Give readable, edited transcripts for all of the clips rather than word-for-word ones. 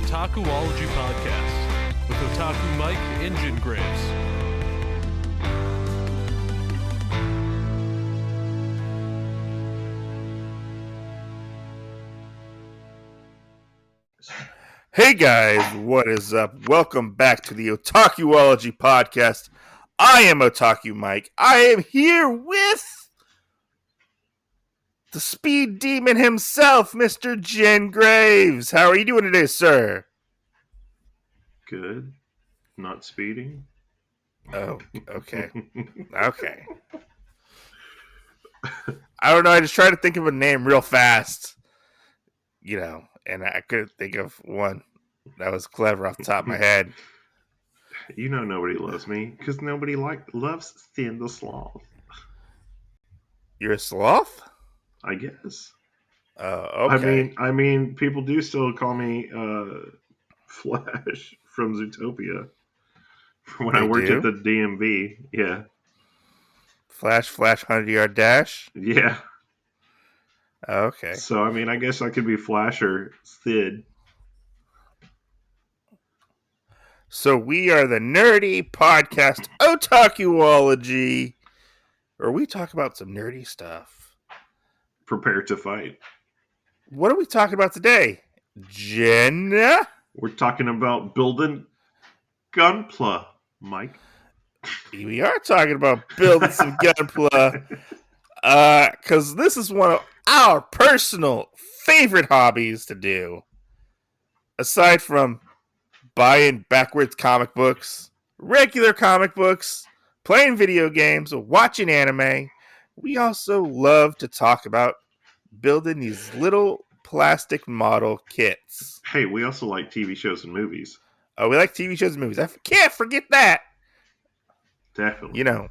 EAauughhHH podcast with Otaku Mike and Jen Graves. Hey guys, what is up? Welcome back to the EAauughhHH podcast. I am Otaku Mike. I am here with the speed demon himself, Mr. Jen Graves. How are you doing today, sir? Good. Not speeding. Oh, okay. Okay. I don't know. I just tried to think of a name real fast, and I couldn't think of one that was clever off the top of my head. You know nobody loves me because nobody loves Thin the Sloth. You're a sloth? I guess. Okay. I mean, people do still call me Flash from Zootopia when I worked at the DMV. Yeah. Flash, 100-yard dash? Yeah. Okay. So, I mean, I guess I could be Flash or Thid. So we are the nerdy podcast EAauughhHH, where we talk about some nerdy stuff. Prepare to fight. What are we talking about today, Jen? We're talking about building Gunpla, Mike. We are talking about building some Gunpla, because this is one of our personal favorite hobbies to do. Aside from buying backwards comic books, regular comic books, playing video games, watching anime, we also love to talk about building these little plastic model kits. Hey, we also like TV shows and movies. Oh, we like TV shows and movies. I can't forget that. Definitely.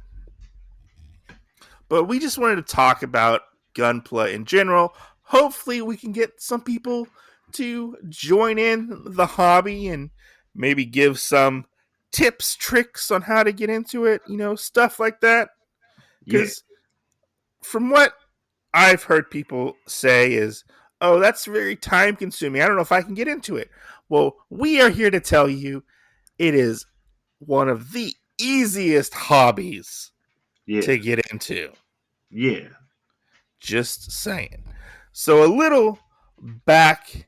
But we just wanted to talk about Gunpla in general. Hopefully we can get some people to join in the hobby and maybe give some tips, tricks on how to get into it, stuff like that. Because from what I've heard people say is, oh, that's very time consuming. I don't know if I can get into it. Well, we are here to tell you it is one of the easiest hobbies to get into. Yeah. Just saying. So a little back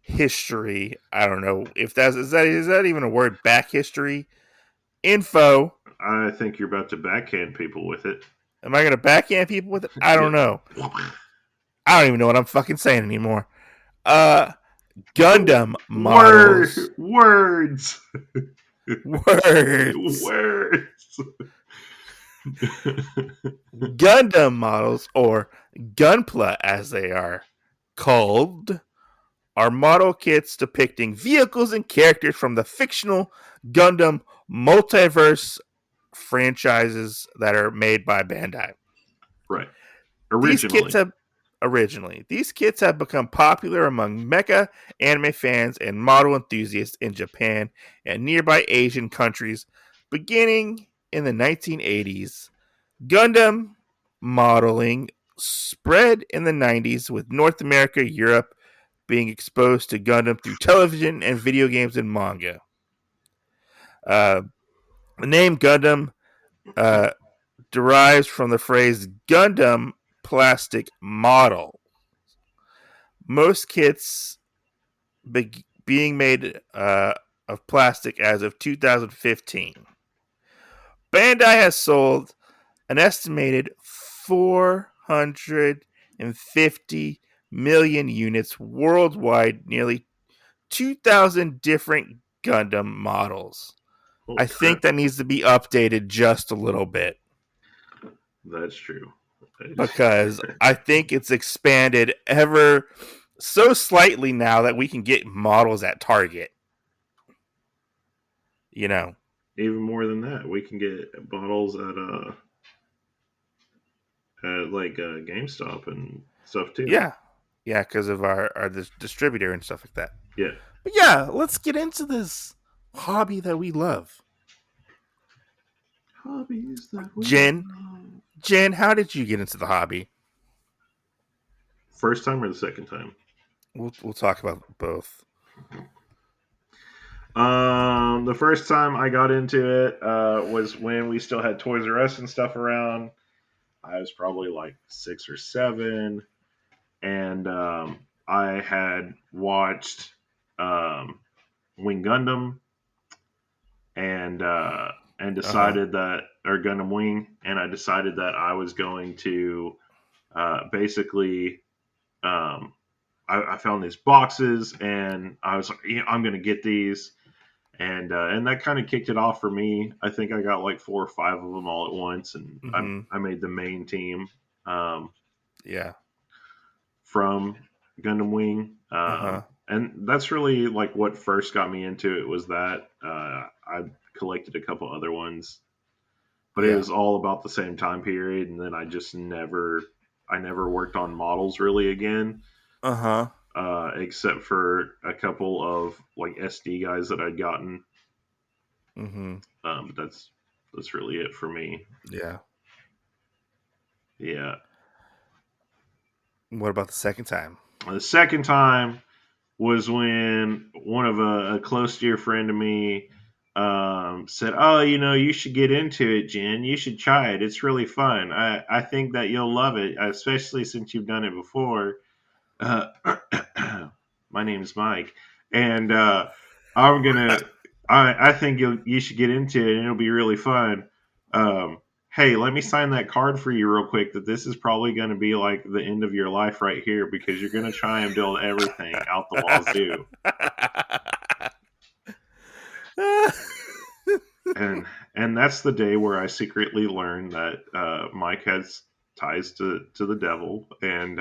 history. I don't know if is that even a word, back history? Info. I think you're about to backhand people with it. Am I going to backhand people with it? I don't know. I don't even know what I'm fucking saying anymore. Gundam models. Words. Gundam models, or Gunpla as they are called, are model kits depicting vehicles and characters from the fictional Gundam multiverse franchises that are made by Bandai. Right. These kits have become popular among mecha anime fans and model enthusiasts in Japan and nearby Asian countries beginning in the 1980s. Gundam modeling spread in the 90s, with North America, Europe being exposed to Gundam through television and video games and manga. The name Gundam derives from the phrase Gundam plastic model. Most kits being made of plastic as of 2015. Bandai has sold an estimated 450 million units worldwide, nearly 2,000 different Gundam models. I think that needs to be updated just a little bit. That's true. Because I think it's expanded ever so slightly now that we can get models at Target. Even more than that, we can get models at GameStop and stuff too. Yeah, because of our distributor and stuff like that. Yeah. But yeah, let's get into this hobby that we love. Hobbies that we love. Jen, how did you get into the hobby? First time or the second time? We'll talk about both. The first time I got into it was when we still had Toys R Us and stuff around. I was probably like 6 or 7, and I had watched um, Wing Gundam and uh, and Uh-huh. decided that, or Gundam Wing, and I decided that I was going to basically. Um, I found these boxes, and I was like, yeah, I'm going to get these, and that kind of kicked it off for me. I think I got like 4 or 5 of them all at once, and Mm-hmm. I made the main team um, Yeah. from Gundam Wing, Uh-huh. and that's really like what first got me into it. Was that I collected a couple other ones, but it Yeah. was all about the same time period, and then I never worked on models really again. Uh-huh. Except for a couple of like SD guys that I'd gotten. Mm-hmm. But that's really it for me. Yeah. Yeah. What about the second time? The second time was when one of a close dear friend of me said, "Oh, you should get into it, Jen. You should try it. It's really fun. I think that you'll love it, especially since you've done it before." Uh, my name is Mike, and I'm gonna. I think you should get into it, and it'll be really fun. Um, hey, let me sign that card for you real quick. That this is probably going to be like the end of your life right here because you're going to try and build everything out the wazoo, and that's the day where I secretly learned that Mike has ties to the devil, and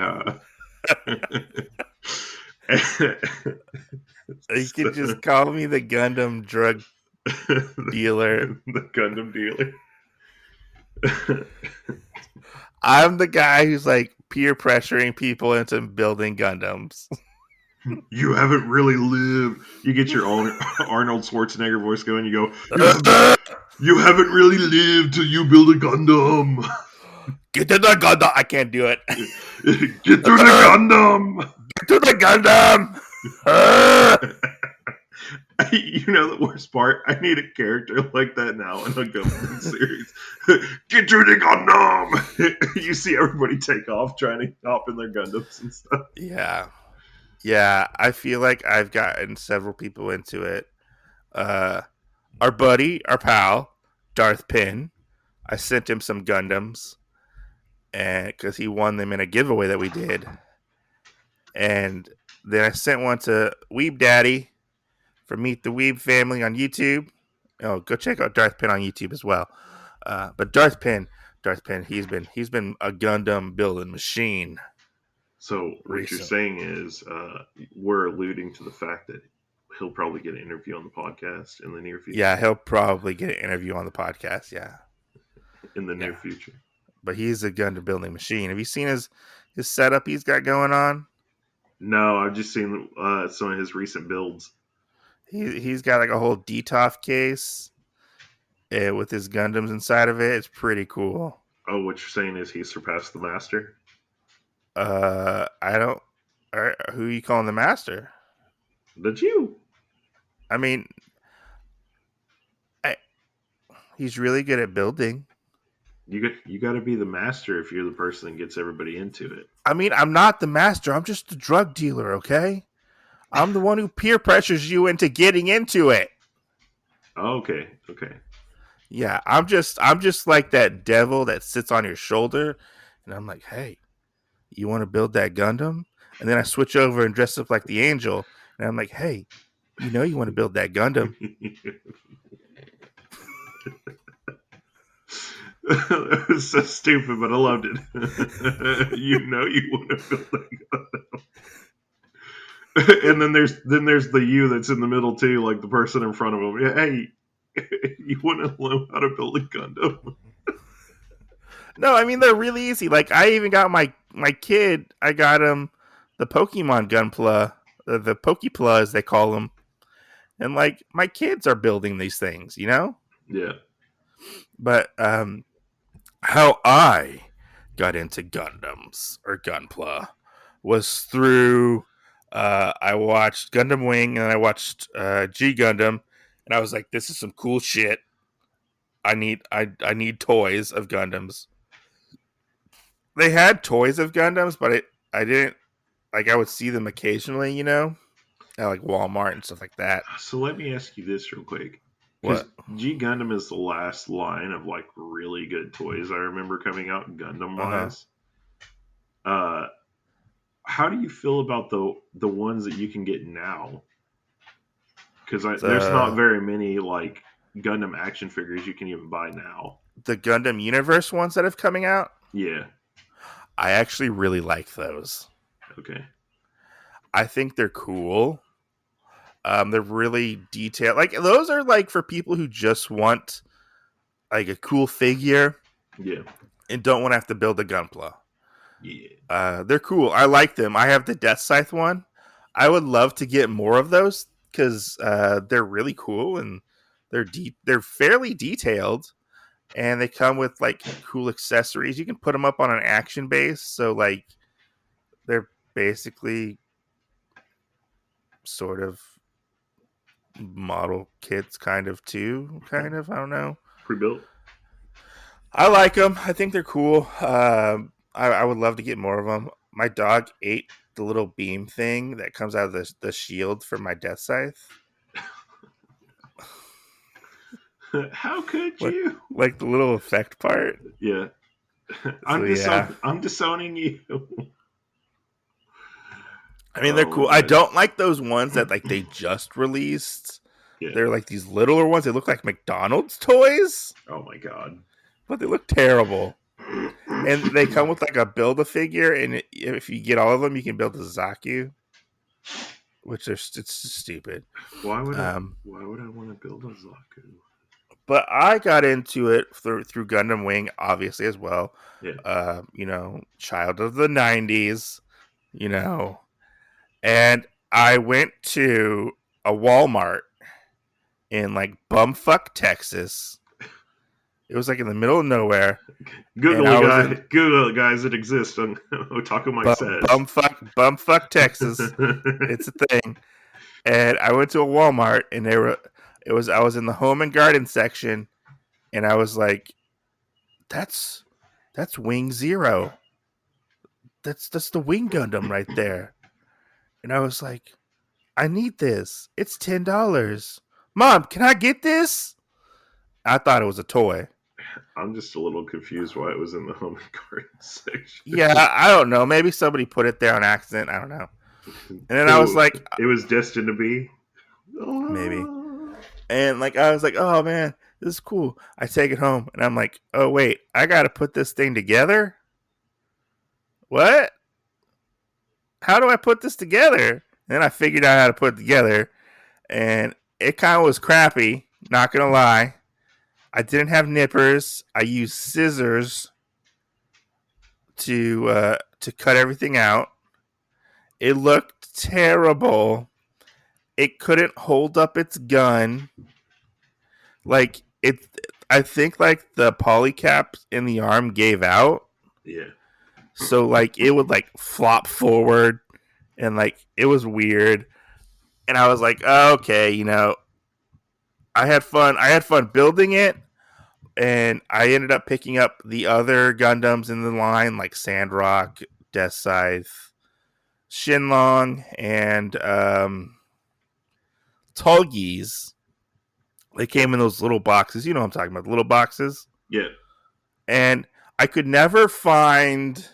You could just call me the Gundam drug dealer. the Gundam dealer. I'm the guy who's like peer pressuring people into building Gundams. You haven't really lived. You get your own Arnold Schwarzenegger voice going. You go, you haven't really lived till you build a Gundam. Get to the Gundam. I can't do it. Get to the Gundam. Get to the Gundam. You know the worst part? I need a character like that now in a Gundam series. Get to the Gundam. You see everybody take off trying to hop in their Gundams and stuff. Yeah. Yeah. I feel like I've gotten several people into it. Our buddy, our pal, Darth Pin. I sent him some Gundams, and because he won them in a giveaway that we did, and then I sent one to Weeb Daddy from Meet the Weeb Family on YouTube. Oh, go check out Darth Pin on YouTube as well. But Darth Pin, he's been a Gundam building machine So what you're recently. saying is we're alluding to the fact that he'll probably get an interview on the podcast in the near Yeah, future. he'll probably get an interview on the podcast. Yeah, In the near yeah. future. But he's a Gundam building machine. Have you seen his setup he's got going on? No, I've just seen some of his recent builds. He's got like a whole DTOF case with his Gundams inside of it. It's pretty cool. Oh, what you're saying is he surpassed the master? I don't. Who are you calling the master? Did you? I mean, I, he's really good at building. You got to be the master if you're the person that gets everybody into it. I mean, I'm not the master. I'm just the drug dealer, okay? I'm the one who peer pressures you into getting into it. Oh, okay. Yeah, I'm just like that devil that sits on your shoulder, and I'm like, hey, you want to build that Gundam? And then I switch over and dress up like the angel, and I'm like, hey, you want to build that Gundam? That was so stupid, but I loved it. You know you want to build that Gundam. And then there's the you that's in the middle too, like the person in front of him. Yeah, hey, you want to learn how to build a Gundam? No, I mean they're really easy. Like I even got my kid. I got him the Pokemon Gunpla, the Pokepla as they call them, and like my kids are building these things, you know. Yeah. But how I got into Gundams or Gunpla was through I watched Gundam Wing and I watched G Gundam, and I was like, "This is some cool shit. I need toys of Gundams." They had toys of Gundams, but I didn't like. I would see them occasionally, at like Walmart and stuff like that. So let me ask you this real quick, because What? G Gundam is the last line of like really good toys I remember coming out Gundam Uh huh. wise. Uh, how do you feel about the ones that you can get now? Because there's not The very many like Gundam action figures you can even buy now. the Gundam Universe ones that have coming out, Yeah. I actually really like those. Okay. I think they're cool. They're really detailed. Like those are like for people who just want like a cool figure Yeah. and don't want to have to build a Gunpla. Yeah. They're cool. I like them. I have the Death Scythe one. I would love to get more of those because they're really cool and they're fairly detailed, and they come with like cool accessories. You can put them up on an action base, so like they're basically sort of model kits, kind of too. Okay. Kind of. I don't know. Pre-built. I like them. I think they're cool. I would love to get more of them. My dog ate the little beam thing that comes out of the shield for my Death Scythe. How could Like, you? like the little effect part. Yeah. So yeah, I'm disowning you. I mean they're Oh my cool. I gosh. don't like those ones that like they just released. Yeah. They're like these littler ones. They look like McDonald's toys, Oh my god. but they look terrible. And they come with like a build a figure, and if you get all of them, you can build a Zaku, which it's stupid. Um, Why would I want to build a Zaku? but I got into it through Gundam Wing, obviously as well. Yeah. Child of the '90s, and I went to a Walmart in like bumfuck Texas. It was like in the middle of nowhere, and I was in Google it, guys. It exists on Otaku Mike says. bumfuck Texas. It's a thing. And I went to a Walmart, and I was in the home and garden section, and I was like, that's Wing Zero. That's the Wing Gundam right there. And I was like, I need this. It's $10. Mom, can I get this? I thought it was a toy. I'm just a little confused why it was in the home and garden section. Yeah, I don't know. Maybe somebody put it there on accident. I don't know. And then I was like, it was destined to be. maybe. And like I was like, oh man, this is cool. I take it home, and I'm like, oh wait, I got to put this thing together. What? How do I put this together? And then I figured out how to put it together, and it kind of was crappy. Not gonna lie, I didn't have nippers. I used scissors to cut everything out. It looked terrible. It couldn't hold up its gun. Like it, I think like the polycap in the arm gave out. Yeah. So like it would like flop forward, and like it was weird. And I was like, oh, okay, I had fun. I had fun building it, and I ended up picking up the other Gundams in the line, like Sandrock, Death Scythe, Shinlong, and Tolgies. They came in those little boxes. You know what I'm talking about, the little boxes. Yeah. And I could never find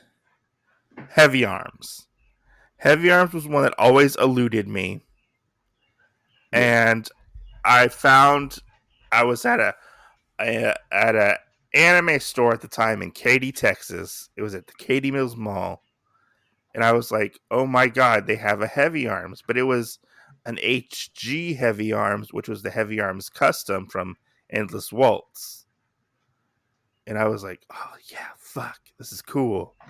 Heavy Arms. Heavy Arms was one that always eluded me. Yeah. And I was at a anime store at the time in Katy, Texas. It was at the Katy Mills Mall. And I was like, oh my God, they have a Heavy Arms. But it was an HG Heavy Arms, which was the Heavy Arms custom from Endless Waltz. And I was like, oh yeah, fuck, this is cool. I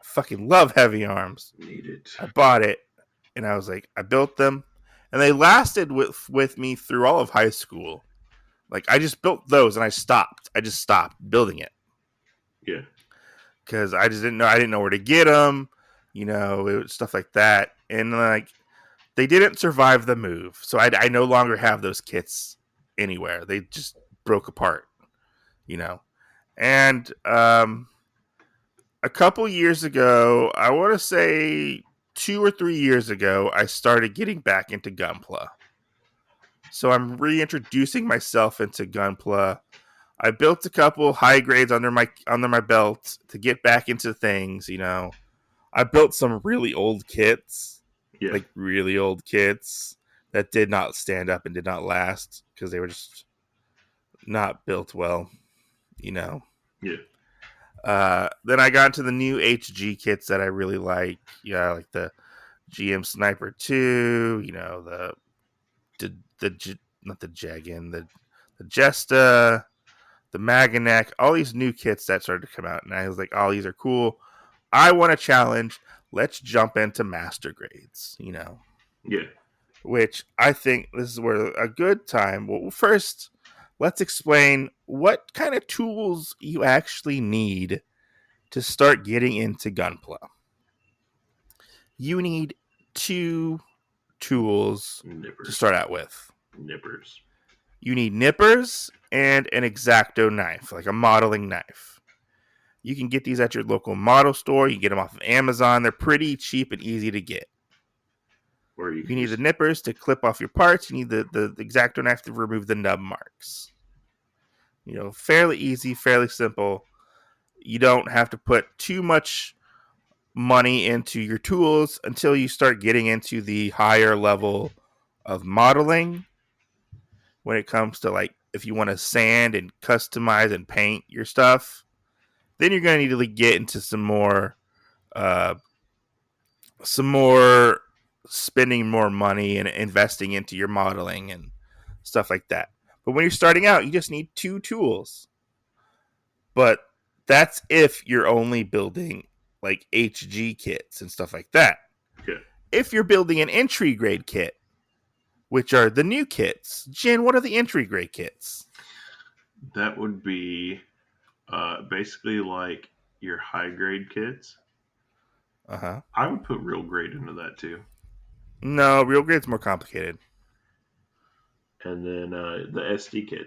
fucking love Heavy Arms. Need it. I bought it, and I was like, I built them, and they lasted with me through all of high school. Like I just built those, and I just stopped building it. Yeah. Because I just didn't know. I didn't know where to get them. It was stuff like that. And like They didn't survive the move, so I no longer have those kits anywhere. They just broke apart, you know. And a couple years ago, I want to say 2 or 3 years ago, I started getting back into Gunpla. So I'm reintroducing myself into Gunpla. I built a couple high grades under my belt to get back into things, you know. I built some really old kits, Yeah. like really old kits that did not stand up and did not last because they were just not built well, you know. Yeah. Then I got into the new HG kits that I really like. Yeah, like the GM Sniper 2, you know, not the Jagan, the Jesta, the Maganek, all these new kits that started to come out, and I was like, oh, these are cool. I want a challenge. Let's jump into master grades, you know. Yeah. Which I think this is where a good time. Well, first, let's explain what kind of tools you actually need to start getting into Gunpla. You need 2 tools to Nippers. start out with. Nippers. You need nippers and an X-Acto knife, like a modeling knife. You can get these at your local model store. You can get them off of Amazon. They're pretty cheap and easy to get. Or You need the nippers to clip off your parts. You need the X-Acto knife to remove the nub marks. You know, fairly easy, fairly simple. You don't have to put too much money into your tools until you start getting into the higher level of modeling. When it comes to, like, if you want to sand and customize and paint your stuff, then you're going to need to get into some more spending more money and investing into your modeling and stuff like that. But when you're starting out, you just need 2 tools. But that's if you're only building like HG kits and stuff like that. Yeah. If you're building an entry grade kit, which are the new kits, Jen, what are the entry grade kits? That would be basically like your high grade kits. Uh-huh. I would put real grade into that too. No, real grade's more complicated. And then the SD kit.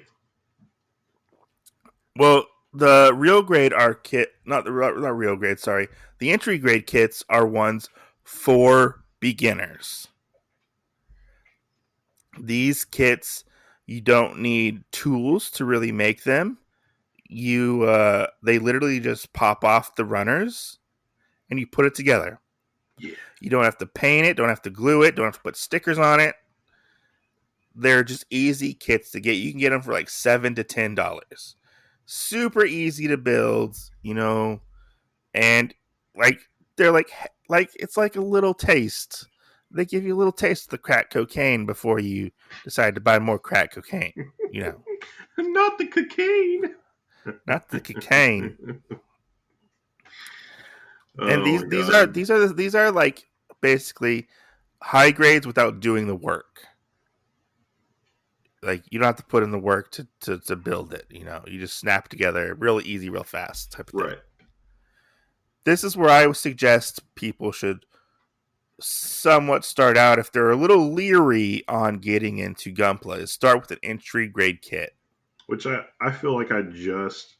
Well, the real grade are not real grade, sorry. The entry grade kits are ones for beginners. These kits, you don't need tools to really make them. They literally just pop off the runners and you put it together. Yeah. You don't have to paint it, don't have to glue it, don't have to put stickers on it. They're just easy kits to get. You can get them for like $7 to $10. Super easy to build, you know, and like they're like it's like a little taste. They give you a little taste of the crack cocaine before you decide to buy more crack cocaine, you know. Not the cocaine. Not the cocaine. And Oh, these are like basically high grades without doing the work. Like, you don't have to put in the work to build it, you know. You just snap together real easy, real fast type of thing. Right. This is where I would suggest people should somewhat start out if they're a little leery on getting into Gunpla. Is start with an entry grade kit. Which I feel like I just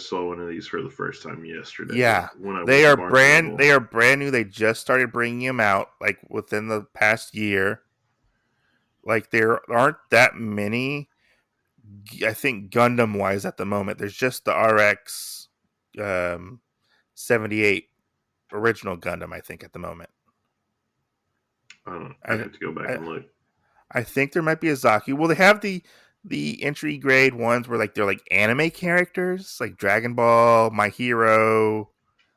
saw one of these for the first time yesterday. Yeah, When I they went are to brand they are brand new. They just started bringing them out like within the past year. Like, there aren't that many, I think, Gundam wise at the moment. There's just the RX 78 original Gundam, I think, at the moment. I don't know. I have to go back and look. I think there might be a Zaku. Well, they have the entry grade ones where, like, they're like anime characters, like Dragon Ball, My Hero,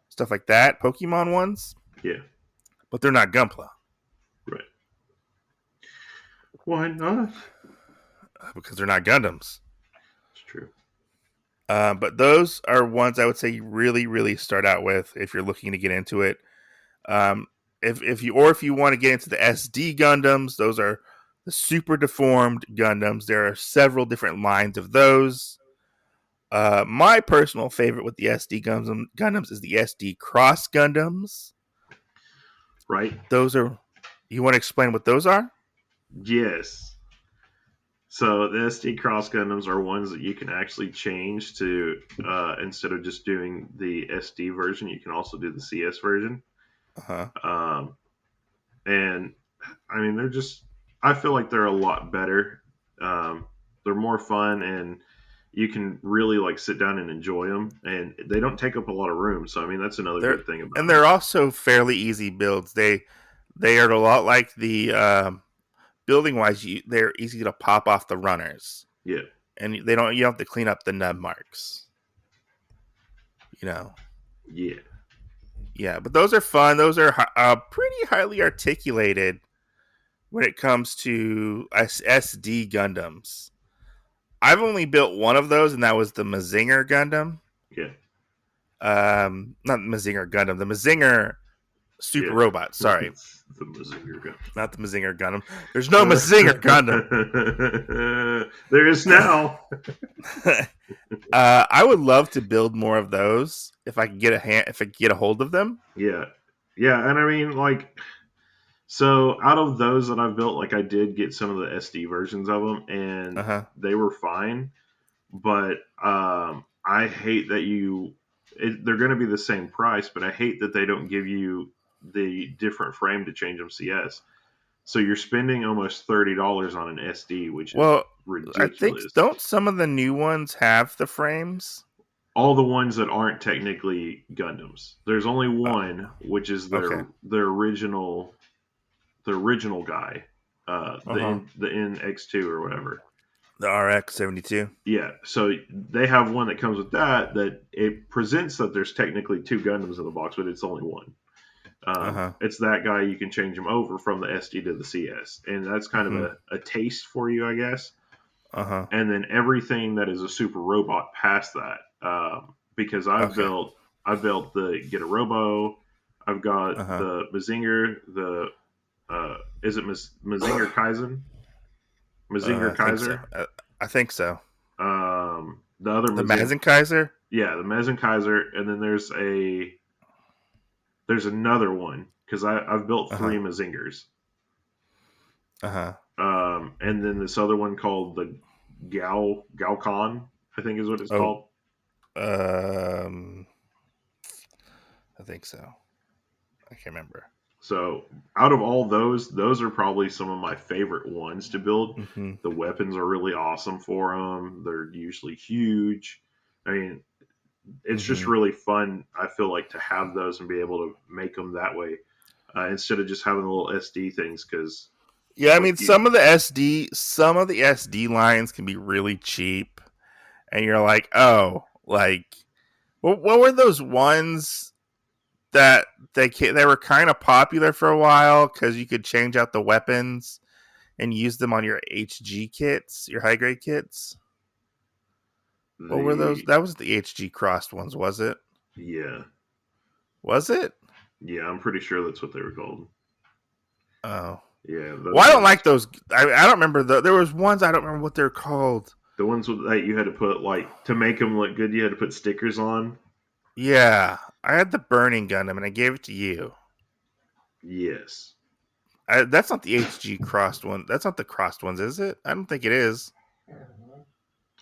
stuff like that. Pokemon ones. Yeah. But they're not Gunpla. Right. Why not? Because they're not Gundams. It's true. But those are ones I would say you really, really start out with if you're looking to get into it. If you want to get into the SD Gundams, those are the super deformed Gundams. There are several different lines of those. My personal favorite with the SD Gundams is the SD Cross Gundams. Right. Those are You want to explain what those are? Yes. So the SD Cross Gundams are ones that you can actually change to instead of just doing the SD version, you can also do the CS version. Uh-huh. Um, and I mean, they're just. I feel like they're a lot better. They're more fun, and you can really like sit down and enjoy them. And they don't take up a lot of room, so I mean that's another They're good thing about and them. they're also fairly easy builds. They are a lot like the building wise. They're easy to pop off the runners, Yeah, and you don't have to clean up the nub marks. You know. yeah, Yeah, but those are fun. Those are pretty highly articulated when it comes to SD Gundams. I've only built one of those, and that was the Mazinger Gundam. yeah, Not Mazinger Gundam, the Mazinger Super yeah. Robot. Sorry, The Mazinger gun. not the Mazinger Gundam. There's no Mazinger Gundam. There is now. I would love to build more of those if I could get if I could get a hold of them. Yeah, yeah, and I mean like. So out of those that I've built, like I did get some of the SD versions of them, Uh and huh. they were fine. But I hate that they're going to be the same price, but I hate that they don't give you the different frame to change them CS. So you're spending almost $30 on an SD, which is Well, I think ridiculous. don't some of the new ones have the frames? All the ones that aren't technically Gundams. There's only Uh, one, which is okay. their original guy, Uh huh. The NX2 or whatever. The RX-72. Yeah, so they have one that comes with that it presents that there's technically two Gundams in the box, but it's only one. Uh huh. It's that guy you can change him over from the SD to the CS, and that's kind of Hmm. a taste for you, I guess. Uh huh. And then everything that is a super robot past that, because Okay. I've built the Get a Robo, I've Uh got huh. the Mazinger, the is it Mazinger Kaizen, Mazinger I think so. Kaiser, I think so. the other The Mazinger. Mazinkaiser. Yeah, the Mezen Kaiser, and then there's another one because I've built Uh three huh. Mazingers, Uh huh. and then this other one called the Galcon, I think is what it's Oh. called. Um. I think so. I can't remember. So out of all those are probably some of my favorite ones to build. Hmm. The weapons are really awesome for them. They're usually huge. I mean, it's just Hmm. really fun. I feel like to have those and be able to make them that way instead of just having the little SD things because Yeah, I like mean you, some of the SD lines can be really cheap, and you're like, oh, like what were those ones that they were kind of popular for a while because you could change out the weapons and use them on your HG kits, your high grade kits. What were those? the That was the HG crossed ones, was it? yeah, Was it? yeah, I'm pretty sure that's what they were called. Oh, Yeah, well, those I don't ones. like those. I don't remember there was ones I don't remember what they're called. The ones that you had to put like to make them look good, you had to put stickers on. Yeah, I had the burning Gundam and I gave it to you. Yes, That's not the HG crossed one. That's not the crossed ones, is it? I don't think it is.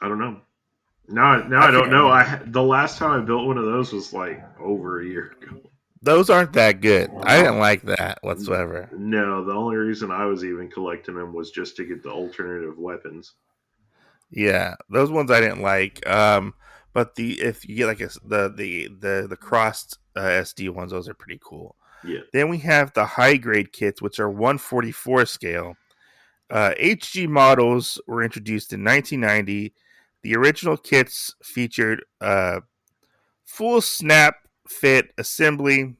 I don't know. Now I I don't can't know. remember. The last time I built one of those was like over a year ago. Those aren't that good. I didn't like that whatsoever. No, the only reason I was even collecting them was just to get the alternative weapons. Yeah, those ones I didn't like. But the if you get like the crossed SD ones, those are pretty cool. Yeah, Then we have the high grade kits, which are 144 scale. HG models were introduced in 1990. The original kits featured full snap fit assembly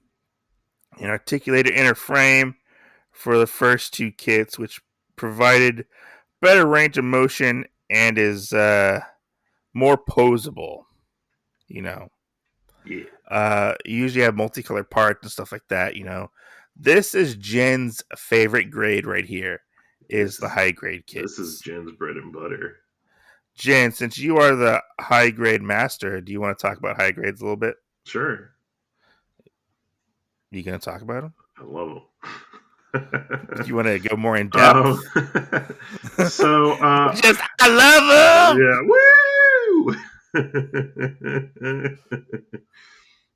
and articulated inner frame for the first two kits, which provided better range of motion and is more posable. You know, yeah. you usually have multicolored parts and stuff like that. This is Jen's favorite grade right here. Is This the is high grade this is kits. Jen's bread and butter. Jen, since you are the high grade master, do you want to talk about high grades a little bit? Sure, You gonna talk about them? I love them. You want to go more in depth? So, Just I love them. yeah, woo!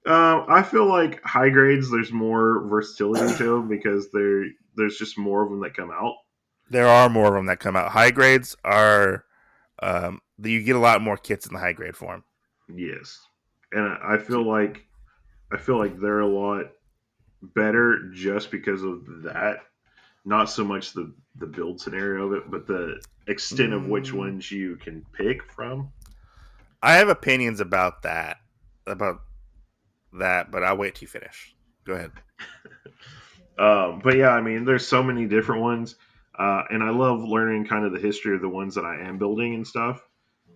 I feel like high grades. There's more versatility to them because there's just more of them that come out. There are more of them that come out. High grades are you get a lot more kits in the high grade form. Yes, and I feel like they're a lot better just because of that. Not so much the build scenario of it, but the extent of which ones you can pick from. I have opinions about that, but I'll wait till you finish. Go ahead. But yeah, I mean, there's so many different ones, and I love learning kind of the history of the ones that I am building and stuff.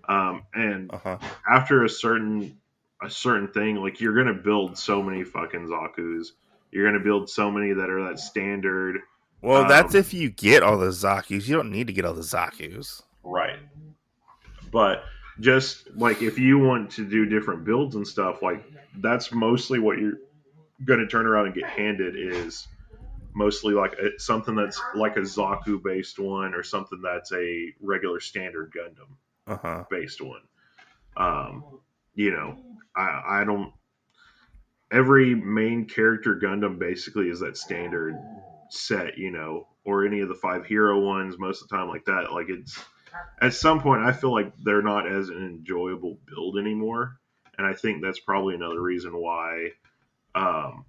And Uh huh. after a certain thing, like you're gonna build so many fucking Zaku's. You're gonna build so many that are that standard. Well, that's Um, if you get all the Zaku's. You don't need to get all the Zaku's. right. But just like if you want to do different builds and stuff, like that's mostly what you're gonna turn around and get handed is mostly like something that's like a Zaku based one or something that's a regular standard Gundam Uh huh. based one. Um, you know, I don't. Every main character Gundam basically is that standard set, or any of the five hero ones. Most of the time, like that, like it's at some point I feel like they're not as an enjoyable build anymore, and I think that's probably another reason why um,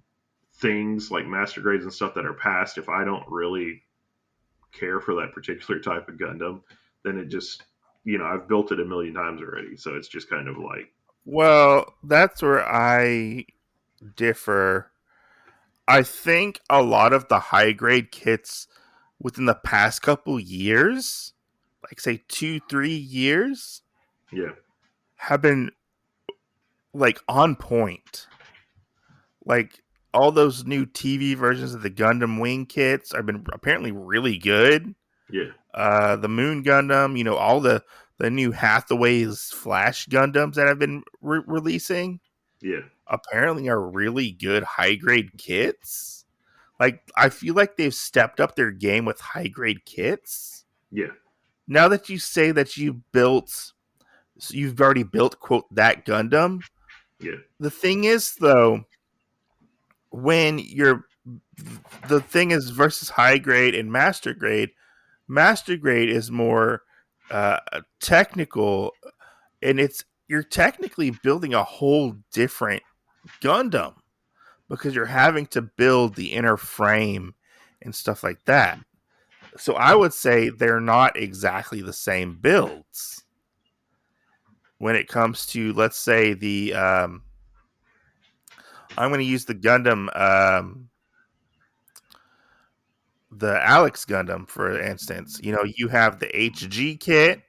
things like master grades and stuff that are passed, if I don't really care for that particular type of Gundam, then it just, I've built it a million times already. So it's just kind of like, Well, that's where I differ. I think a lot of the high grade kits within the past couple years, like say 2-3 years, yeah, have been like on point. Like all those new TV versions of the Gundam Wing kits have been apparently really good. yeah, The Moon Gundam, all the new Hathaway's Flash Gundams that have been releasing yeah, apparently are really good high grade kits. Like I feel like they've stepped up their game with high grade kits. yeah, Now that you say that you've already built quote that Gundam. yeah, The thing is though, when you're the thing is versus high grade and master grade is more technical, and you're technically building a whole different Gundam because you're having to build the inner frame and stuff like that. So I would say they're not exactly the same builds when it comes to, let's say, I'm going to use the Gundam, the Alex Gundam, for instance. You have the HG kit,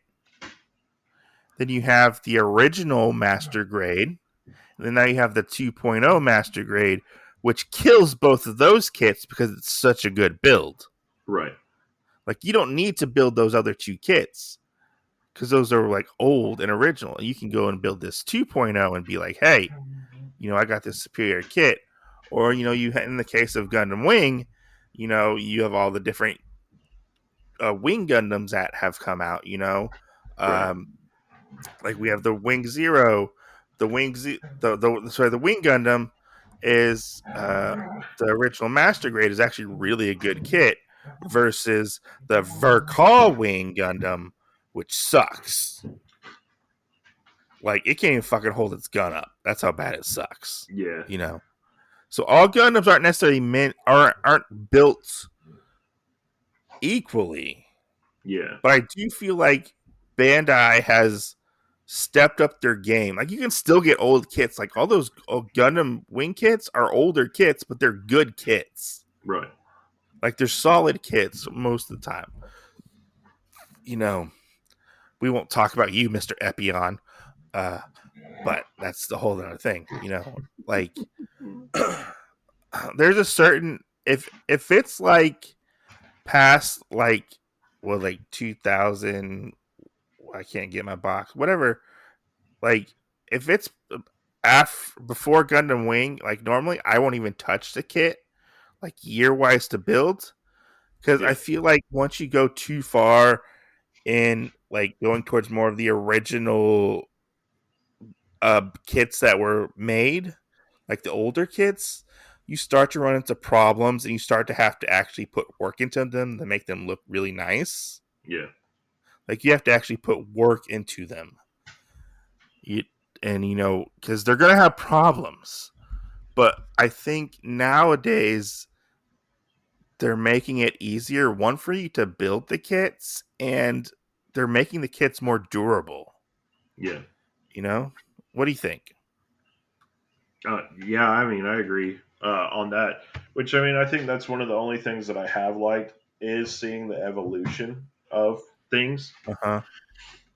then you have the original Master Grade, and then now you have the 2.0 Master Grade, which kills both of those kits because it's such a good build. right, Like, you don't need to build those other two kits because those are like old and original. You can go and build this 2.0 and be like, hey, I got this superior kit. Or, you in the case of Gundam Wing, you have all the different Wing Gundams that have come out, right, um, like we have the Wing Zero, the the Wing Gundam is the original Master Grade is actually really a good kit versus the Verkal Wing Gundam, which sucks. Like it can't even fucking hold its gun up. That's how bad it sucks. yeah, So all Gundams aren't necessarily aren't built equally, yeah, but I do feel like Bandai has stepped up their game. Like you can still get old kits. Like all those old Gundam Wing kits are older kits, but they're good kits. right, Like they're solid kits most of the time. We won't talk about you, Mr. Epion, but that's the whole other thing. Like there's a certain if it's like past like 2000, I can't get my box, whatever. Like if it's before Gundam Wing, like normally I won't even touch the kit like year wise to build because Yeah. I feel like once you go too far in like going towards more of the original kits that were made, like the older kits, you start to run into problems and you start to have to actually put work into them to make them look really nice. Yeah. Like you have to actually put work into them. You, and because they're gonna have problems. But I think nowadays they're making it easier, one for you to build the kits, and they're making the kits more durable. Yeah. You know, what do you think? Yeah, I mean, I agree on that. Which I mean, I think that's one of the only things that I have liked is seeing the evolution of things. Uh huh.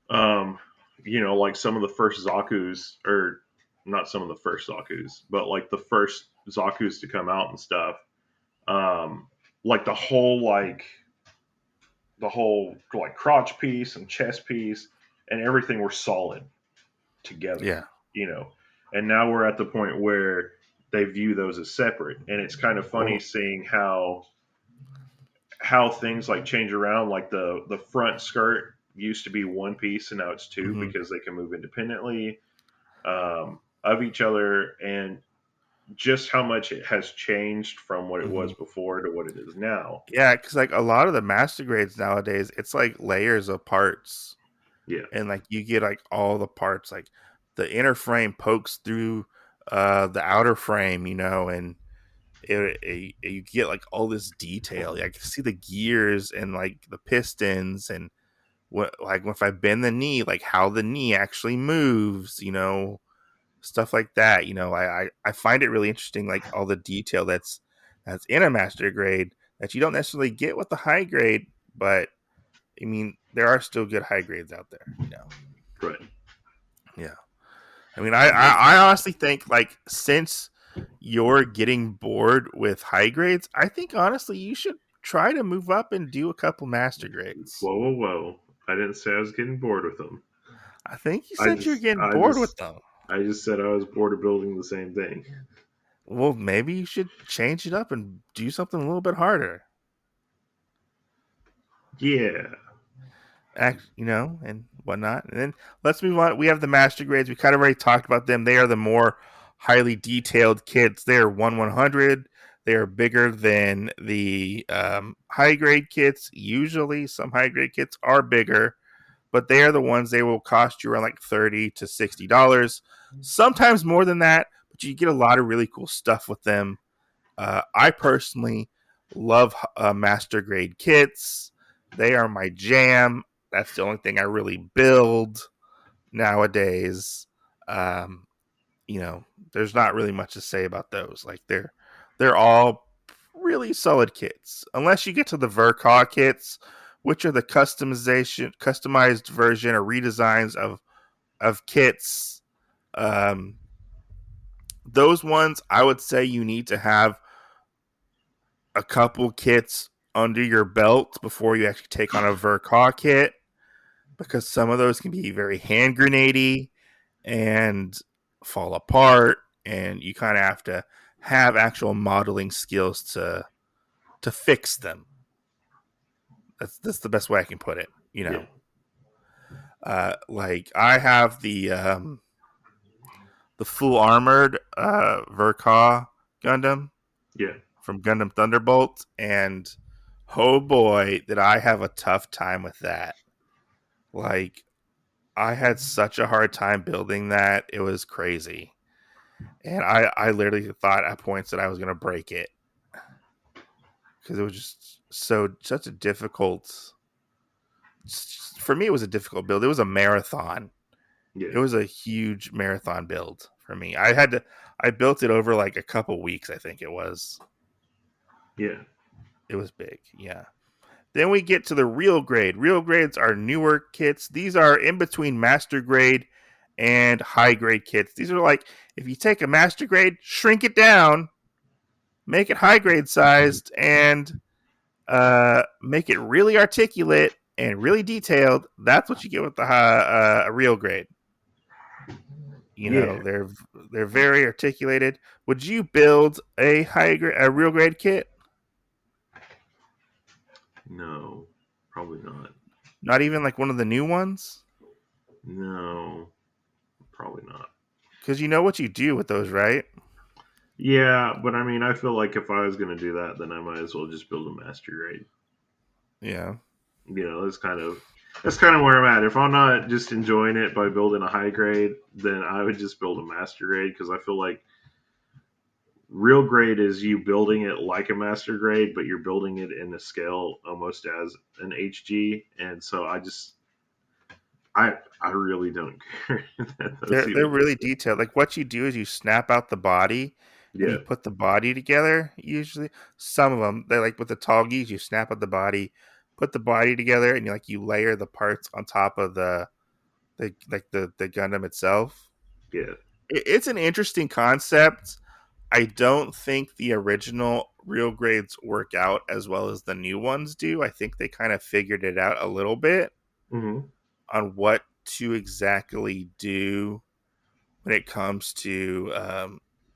Um, like some of the first Zaku's, or not some of the first Zaku's, but like the first Zaku's to come out and stuff. Um, like the whole crotch piece and chest piece and everything were solid together, Yeah. you know. And now we're at the point where they view those as separate, and it's kind of funny Well. seeing how things like change around. Like the front skirt used to be one piece, and now it's two Mhm. because they can move independently of each other, and just how much it has changed from what it was Mhm. before to what it is now. Yeah, because like a lot of the master grades nowadays, it's like layers of parts, Yeah, and like you get like all the parts, like the inner frame pokes through the outer frame, and you get like all this detail. Like, I can see the gears and like the pistons and what, like if I bend the knee, like how the knee actually moves, stuff like that. I find it really interesting, like all the detail that's in a master grade that you don't necessarily get with the high grade, but I mean there are still good high grades out there. right. Yeah. I mean, I honestly think like since you're getting bored with high grades, I think honestly you should try to move up and do a couple master grades. Whoa, whoa, whoa! I didn't say I was getting bored with them. I think you I said you're just, getting I bored with just, them. I just said I was bored of building the same thing. Well, maybe you should change it up and do something a little bit harder. Yeah, And whatnot. And then let's move on. We have the master grades. We kind of already talked about them. They are the more highly detailed kits. They are 1/100. They are bigger than the high grade kits. Usually, some high grade kits are bigger, but they are the ones they will cost you around like $30 to $60. Sometimes more than that, but you get a lot of really cool stuff with them. I personally love master grade kits. They are my jam. That's the only thing I really build nowadays. Um, there's not really much to say about those. Like they're all really solid kits, unless you get to the Verkaw kits, which are the customized version or redesigns of kits. Um, those ones, I would say you need to have a couple kits under your belt before you actually take on a Verkaw kit, because some of those can be very hand grenadey and fall apart, and you kind of have to have actual modeling skills to fix them. That's the best way I can put it. yeah, Like I have the full armored Verkaw Gundam yeah, from Gundam Thunderbolt, and oh boy, did I have a tough time with that. Like, I had such a hard time building that. It was crazy. And I literally thought at points that I was going to break it because it was just such a difficult. For me, it was a difficult build. It was a marathon. yeah, It was a huge marathon build for me. I built it over like a couple weeks, I think it was. yeah, It was big. Yeah. Then we get to the real grade. Real grades are newer kits. These are in between master grade and high grade kits. These are like if you take a master grade, shrink it down, make it high grade sized, and make it really articulate and really detailed. That's what you get with the real grade. yeah. They're very articulated. Would you build a real grade kit? No, probably not. Not even like one of the new ones? No, probably not. Because you know what you do with those, right? Yeah, but I mean, I feel like if I was going to do that, then I might as well just build a master grade. Yeah. That's kind of where I'm at. If I'm not just enjoying it by building a high grade, then I would just build a master grade because I feel like real grade is you building it like a master grade, but you're building it in a scale almost as an HG, and so I really don't care that those They're even really detailed. Like what you do is you snap out the body and yeah you put the body together. Usually, some of them they're like with the toggies. You snap out the body, put the body together, and you layer the parts on top of the Gundam itself. yeah It's an interesting concept. I don't think the original real grades work out as well as the new ones do. I think they kind of figured it out a little bit hmm on what to exactly do when it comes to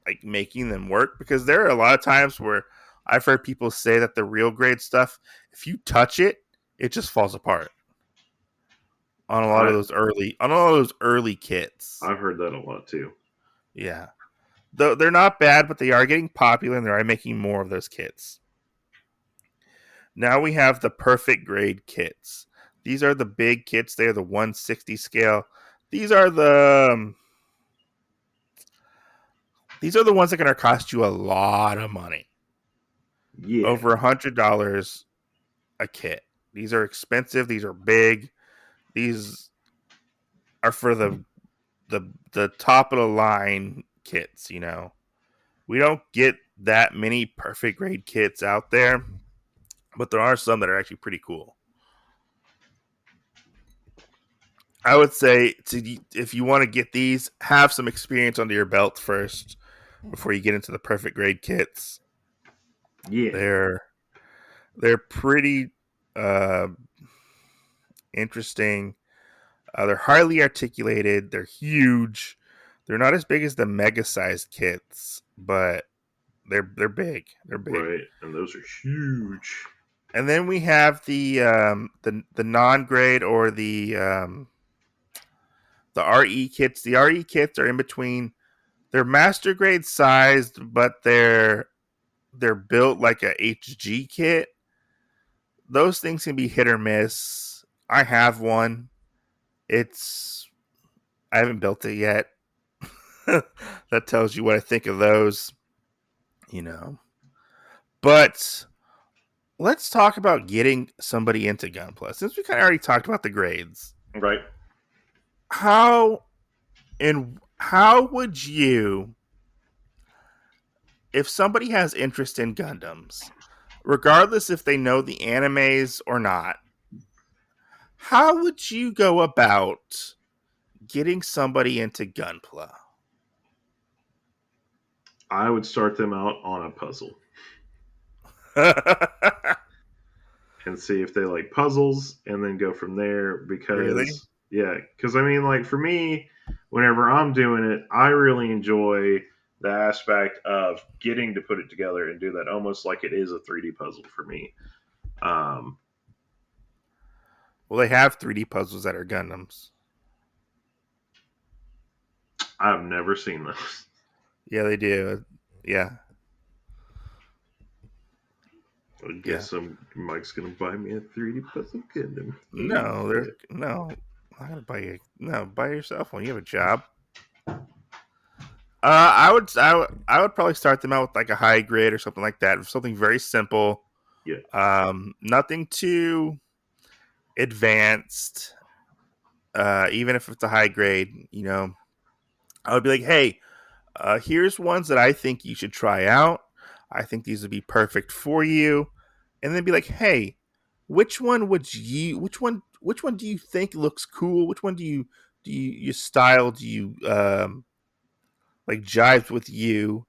like making them work, because there are a lot of times where I've heard people say that the real grade stuff, if you touch it, it just falls apart on a lot of I those early kits. I've heard that a lot too. Yeah. Though they're not bad, but they are getting popular and they are making more of those kits. Now we have the perfect grade kits. These are the big kits. They are the 160 scale. These are the ones that are going to cost you a lot of money. Yeah, Over $100 a kit. These are expensive. These are big. These are for the top of the line kits. We don't get that many perfect grade kits out there, but there are some that are actually pretty cool. I would say if you want to get these, have some experience under your belt first before you get into the perfect grade kits. yeah, They're pretty uh, interesting. They're highly articulated. They're huge. They're not as big as the mega sized kits, but they're big. They're big. right. And those are huge. And then we have the non grade or the RE kits. The RE kits are in between. They're master grade sized, but they're built like a HG kit. Those things can be hit or miss. I have one. It's I haven't built it yet. That tells you what I think of those, you know. But let's talk about getting somebody into Gunpla. Since we kind of already talked about the grades, Right. how would you, if somebody has interest in Gundams, regardless if they know the animes or not, how would you go about getting somebody into Gunpla? I would start them out on a puzzle and see if they like puzzles and then go from there Really? because I mean like for me whenever I'm doing it I really enjoy the aspect of getting to put it together and do that almost like it is a 3D puzzle for me. Um, Well, they have 3D puzzles that are Gundams. I've never seen those. Yeah, they do. Yeah, I yeah. guess Mike's gonna buy me a 3D puzzle Gundam. No, they're no. I'm not gonna buy you. No, buy yourself one. You have a job. I would probably start them out with like a high grade or something like that. Something very simple. Yeah, Nothing too advanced. Even if it's a high grade, I would be like, hey, here's ones that I think you should try out. I think these would be perfect for you. And then be like, hey, which one do you think looks cool? Which one do you your style do you like jives with you?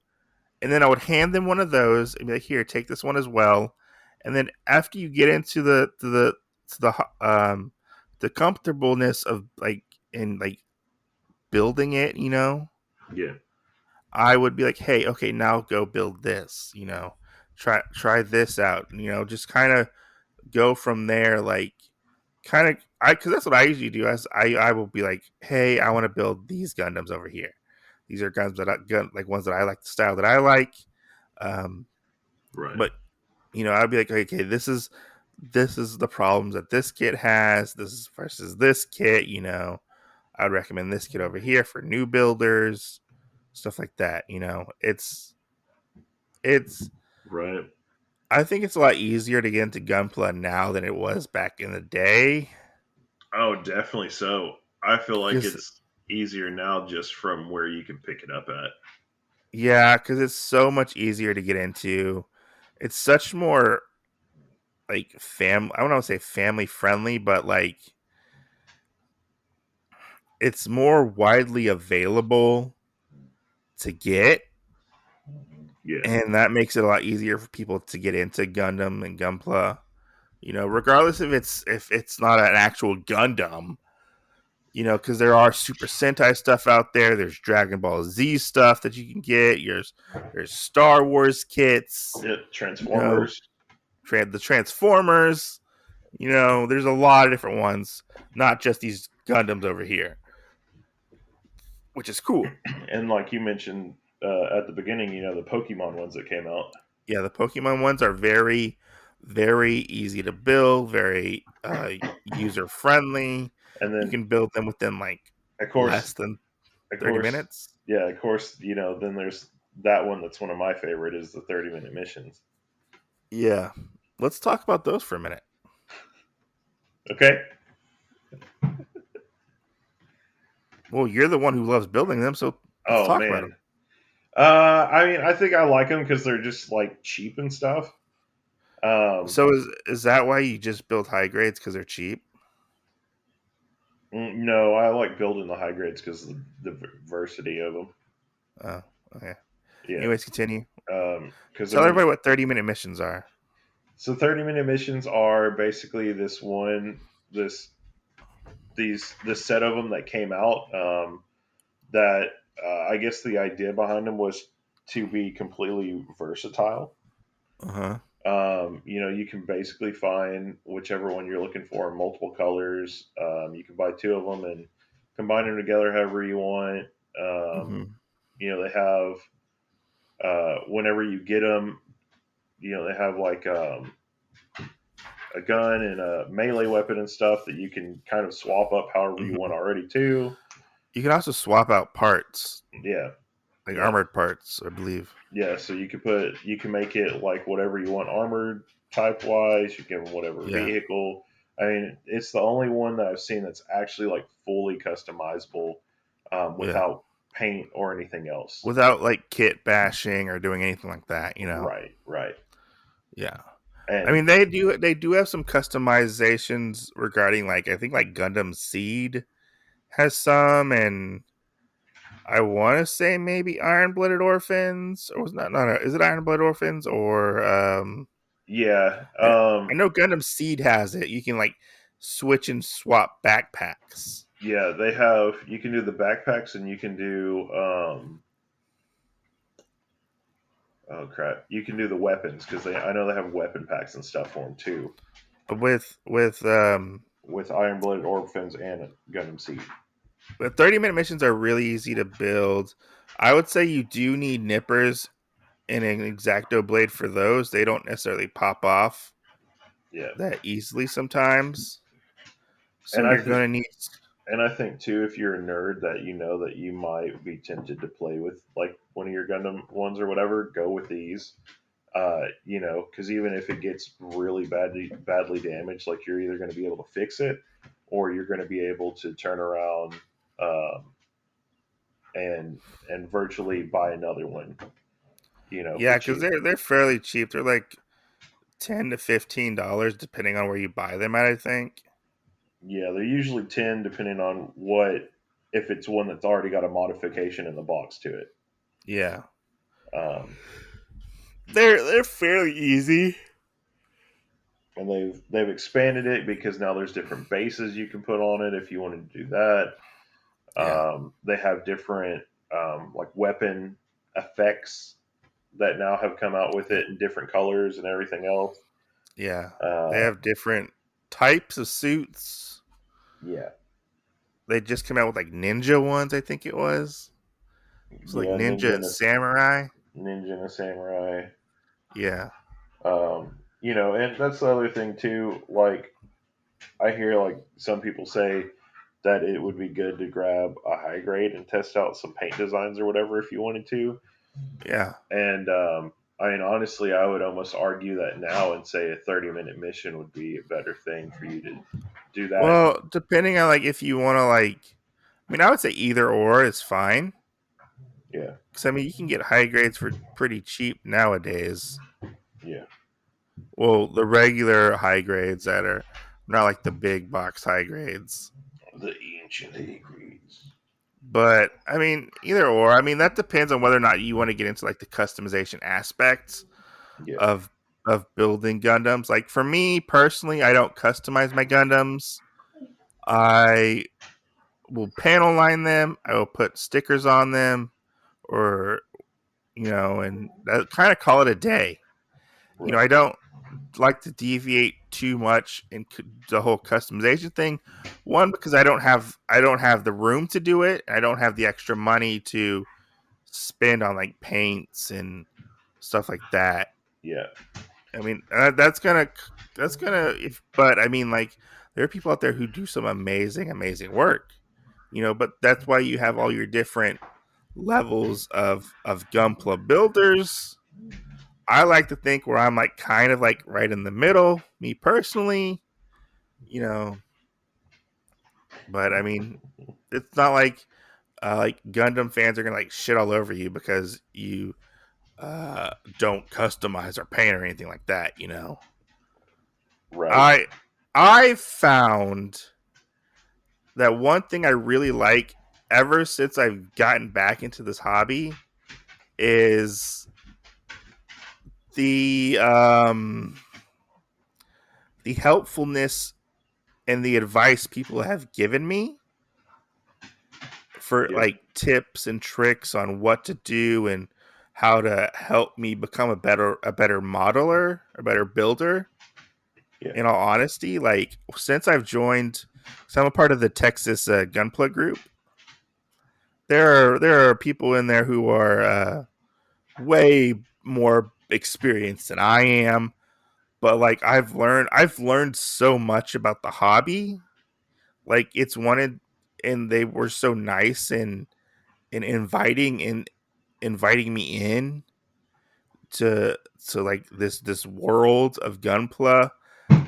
And then I would hand them one of those and be like, here, take this one as well. And then after you get into the comfortableness of like and like building it, yeah, I would be like, hey, okay, now go build this, try this out, just kind of go from there. Like, kind of, because that's what I usually do. As I will be like, hey, I want to build these Gundams over here. These are guns that like ones that I like, the style that I like. Um, Right. but I'd be like, okay, this is the problems that this kit has. This is versus this kit. I'd recommend this kit over here for new builders, stuff like that. It's. Right. I think it's a lot easier to get into Gunpla now than it was back in the day. Oh, definitely so. I feel like Because it's easier now just from where you can pick it up at. yeah, because it's so much easier to get into. It's such more like I don't want to say family friendly, but like it's more widely available to get, Yeah. and that makes it a lot easier for people to get into Gundam and Gunpla. Regardless if it's not an actual Gundam, because there are Super Sentai stuff out there. There's Dragon Ball Z stuff that you can get. There's Star Wars kits. Yeah. You know, Transformers. the Transformers. There's a lot of different ones, not just these Gundams over here, which is cool. And like you mentioned at the beginning, the Pokemon ones that came out. Yeah, the Pokemon ones are very, very easy to build, very user friendly. And You then, can build them within like of less course, than of 30 course, minutes. yeah, of course, then there's that one that's one of my favorite is the 30-minute missions. Yeah. Let's talk about those for a minute. Okay. Well, you're the one who loves building them, so let's Oh, talk about them. man. I mean, I think I like them because they're just like cheap and stuff. Um, So is that why you just build high grades, because they're cheap? no, I like building the high grades because of the diversity of them. Oh, okay. Yeah. Anyways, continue. Because I Tell mean, everybody what 30-minute missions are. so 30-minute missions are basically this this set of them that came out. That I guess the idea behind them was to be completely versatile. Uh-huh. You can basically find whichever one you're looking for in multiple colors. You can buy two of them and combine them together however you want. Um, Mm-hmm. they have whenever you get them, they have like a gun and a melee weapon and stuff that you can kind of swap up however you Mm-hmm. want already too. You can also swap out parts, Yeah, like yeah. armored parts, I believe. Yeah, so you can make it like whatever you want armored type wise. You can whatever Yeah. vehicle. I mean, it's the only one that I've seen that's actually like fully customizable Yeah. without paint or anything else. Without like kit bashing or doing anything like that. Right, right, Yeah. I and mean, they do have some customizations regarding, like, I think like Gundam Seed has some, and I want to say maybe Iron Blooded Orphans, or was not no, no, is it Iron Blooded Orphans, or yeah, I know Gundam Seed has it. You can like switch and swap backpacks. yeah. They have you can do the backpacks and you can do oh crap, you can do the weapons because I know they have weapon packs and stuff for them too With with Iron Blooded Orphans and Gundam Seed. the 30-minute missions are really easy to build. I would say you do need nippers and an Exacto blade for those. They don't necessarily pop off Yeah, that easily sometimes. So and I you're think gonna need. And I think too, if you're a nerd that you know that you might be tempted to play with like one of your Gundam ones or whatever, go with these. Because even if it gets really badly damaged, like you're either going to be able to fix it, or you're going to be able to turn around um, and virtually buy another one. For Yeah, because cheap. they're fairly cheap. They're like $10 to $15 depending on where you buy them at, I think. Yeah, they're usually 10, depending on what if it's one that's already got a modification in the box to it. Yeah, Um, they're fairly easy. and they've expanded it because now there's different bases you can put on it if you wanted to do that. Yeah, They have different like weapon effects that now have come out with yeah. it in different colors and everything else. Yeah. They Uh, have different types of suits. yeah, They just came out with like ninja ones, I think it was. It was like yeah, ninja and samurai. ninja and a samurai. Yeah. And that's the other thing too. Like I hear like some people say that it would be good to grab a high grade and test out some paint designs or whatever if you wanted to. Yeah. And I mean, honestly, I would almost argue that now and say a 30-minute mission would be a better thing for you to do that. Well, depending on like if you want to like, I mean, I would say either or is fine. Yeah, Because I mean, you can get high grades for pretty cheap nowadays. yeah, Well, the regular high grades that are not like the big box high grades. the ancient agrees. But I mean, either or. I mean, that depends on whether or not you want to get into like the customization aspects Yeah, of building Gundams. Like for me personally, I don't customize my Gundams. I will panel line them. I will put stickers on them, or and that kind of call it a day. right. I don't like to deviate too much in the whole customization thing. One, because I don't have the room to do it. I don't have the extra money to spend on like paints and stuff like that. Yeah, I mean, that's gonna if but I mean like there are people out there who do some amazing work. But that's why you have all your different levels of Gunpla builders. I like to think where I'm like kind of like right in the middle, me personally, you know. But I mean, it's not like Gundam fans are gonna like shit all over you because you don't customize or paint or anything like that. right. I found that one thing I really like ever since I've gotten back into this hobby is the the helpfulness and the advice people have given me for Yeah, like tips and tricks on what to do and how to help me become a better modeler, a better builder. yeah, In all honesty, like since I've joined, so I'm a part of the Texas Gunpla group. There are people in there who are way more experienced than I am, but like I've learned so much about the hobby. Like it's wanted, and they were so nice and inviting me in to like this world of Gunpla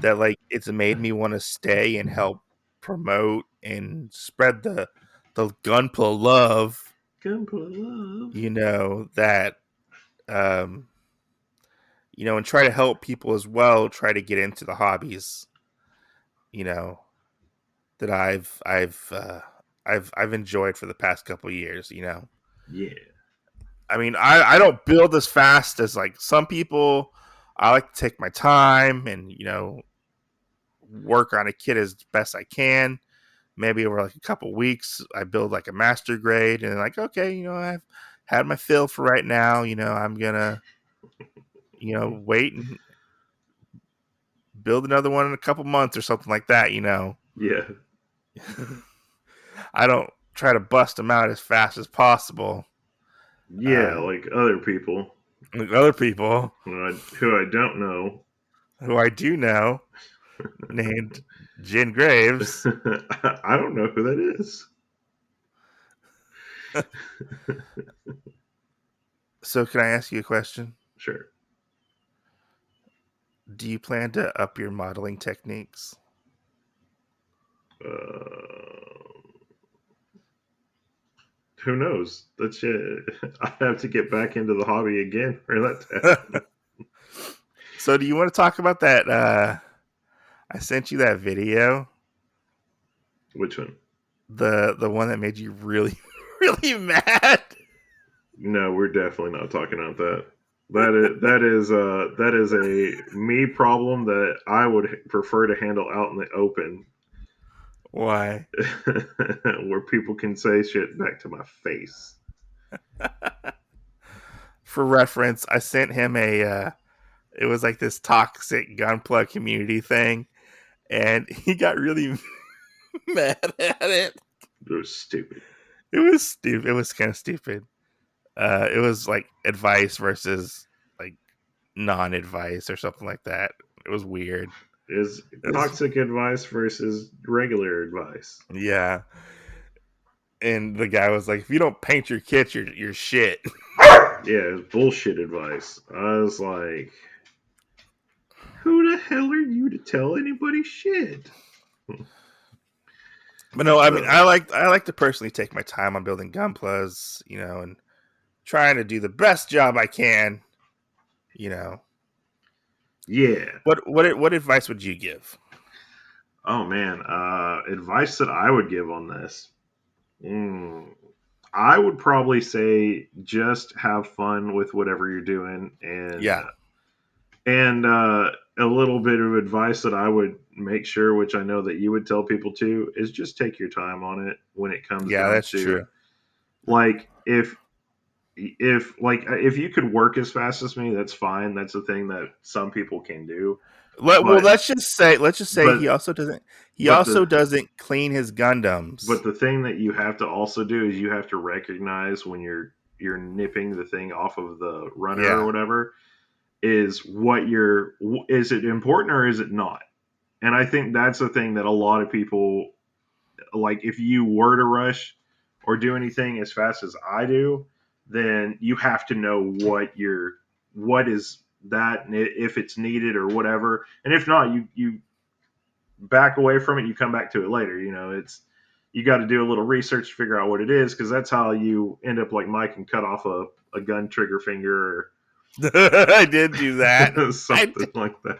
that like it's made me want to stay and help promote and spread the Gunpla love. Gunpla love. That um and try to help people as well try to get into the hobbies. You know that I've enjoyed for the past couple years. Yeah, I mean, I don't build as fast as like some people. I like to take my time and work on a kit as best I can. Maybe over like a couple weeks, I build like a master grade, and like, okay, I've had my fill for right now. I'm gonna wait and build another one in a couple months or something like that. yeah, I don't try to bust them out as fast as possible. yeah. Like other people Like other people who I don't know. who I do know, named Jen Graves. I don't know who that is. So, can I ask you a question? Sure. Do you plan to up your modeling techniques? Uh, who knows? That's it. I have to get back into the hobby again for that to happen. So, do you want to talk about that? I sent you that video, Which one? the one that made you really really mad. No, we're definitely not talking about that. That is a me problem that I would prefer to handle out in the open, Why? where people can say shit back to my face. For reference, I sent him It was like this toxic Gunpla community thing, and he got really mad at it. It was stupid. It was stupid. It was kind of stupid. It was like advice versus like non-advice or something like that. It was weird. Is It was, toxic advice versus regular advice. yeah. And the guy was like, "If you don't paint your kit, you're shit." Yeah, it was bullshit advice. I was like, who the hell are you to tell anybody shit? But no, I mean, So, I like to personally take my time on building Gunplas, and trying to do the best job I can. yeah. What advice would you give? Oh man, advice that I would give on this. I would probably say just have fun with whatever you're doing, Yeah, and a little bit of advice that I would make sure, which I know that you would tell people too, is just take your time on it when it comes yeah, down that's to, true. like, if you could work as fast as me, that's fine. That's a thing that some people can do. Well, But let's just say but he but also the doesn't clean his but Gundams. the thing that you have to also do is you have to recognize when you're nipping the thing off of the runner or Yeah, whatever, is it important or is it not? And I think that's the thing that a lot of people, like, if you were to rush or do anything as fast as I do, then you have to know what is that, and if it's needed or whatever. And if not, you back away from it. You come back to it later. It's you got to do a little research to figure out what it is, because that's how you end up like Mike and cut off a gun trigger finger I did do that. or something like that.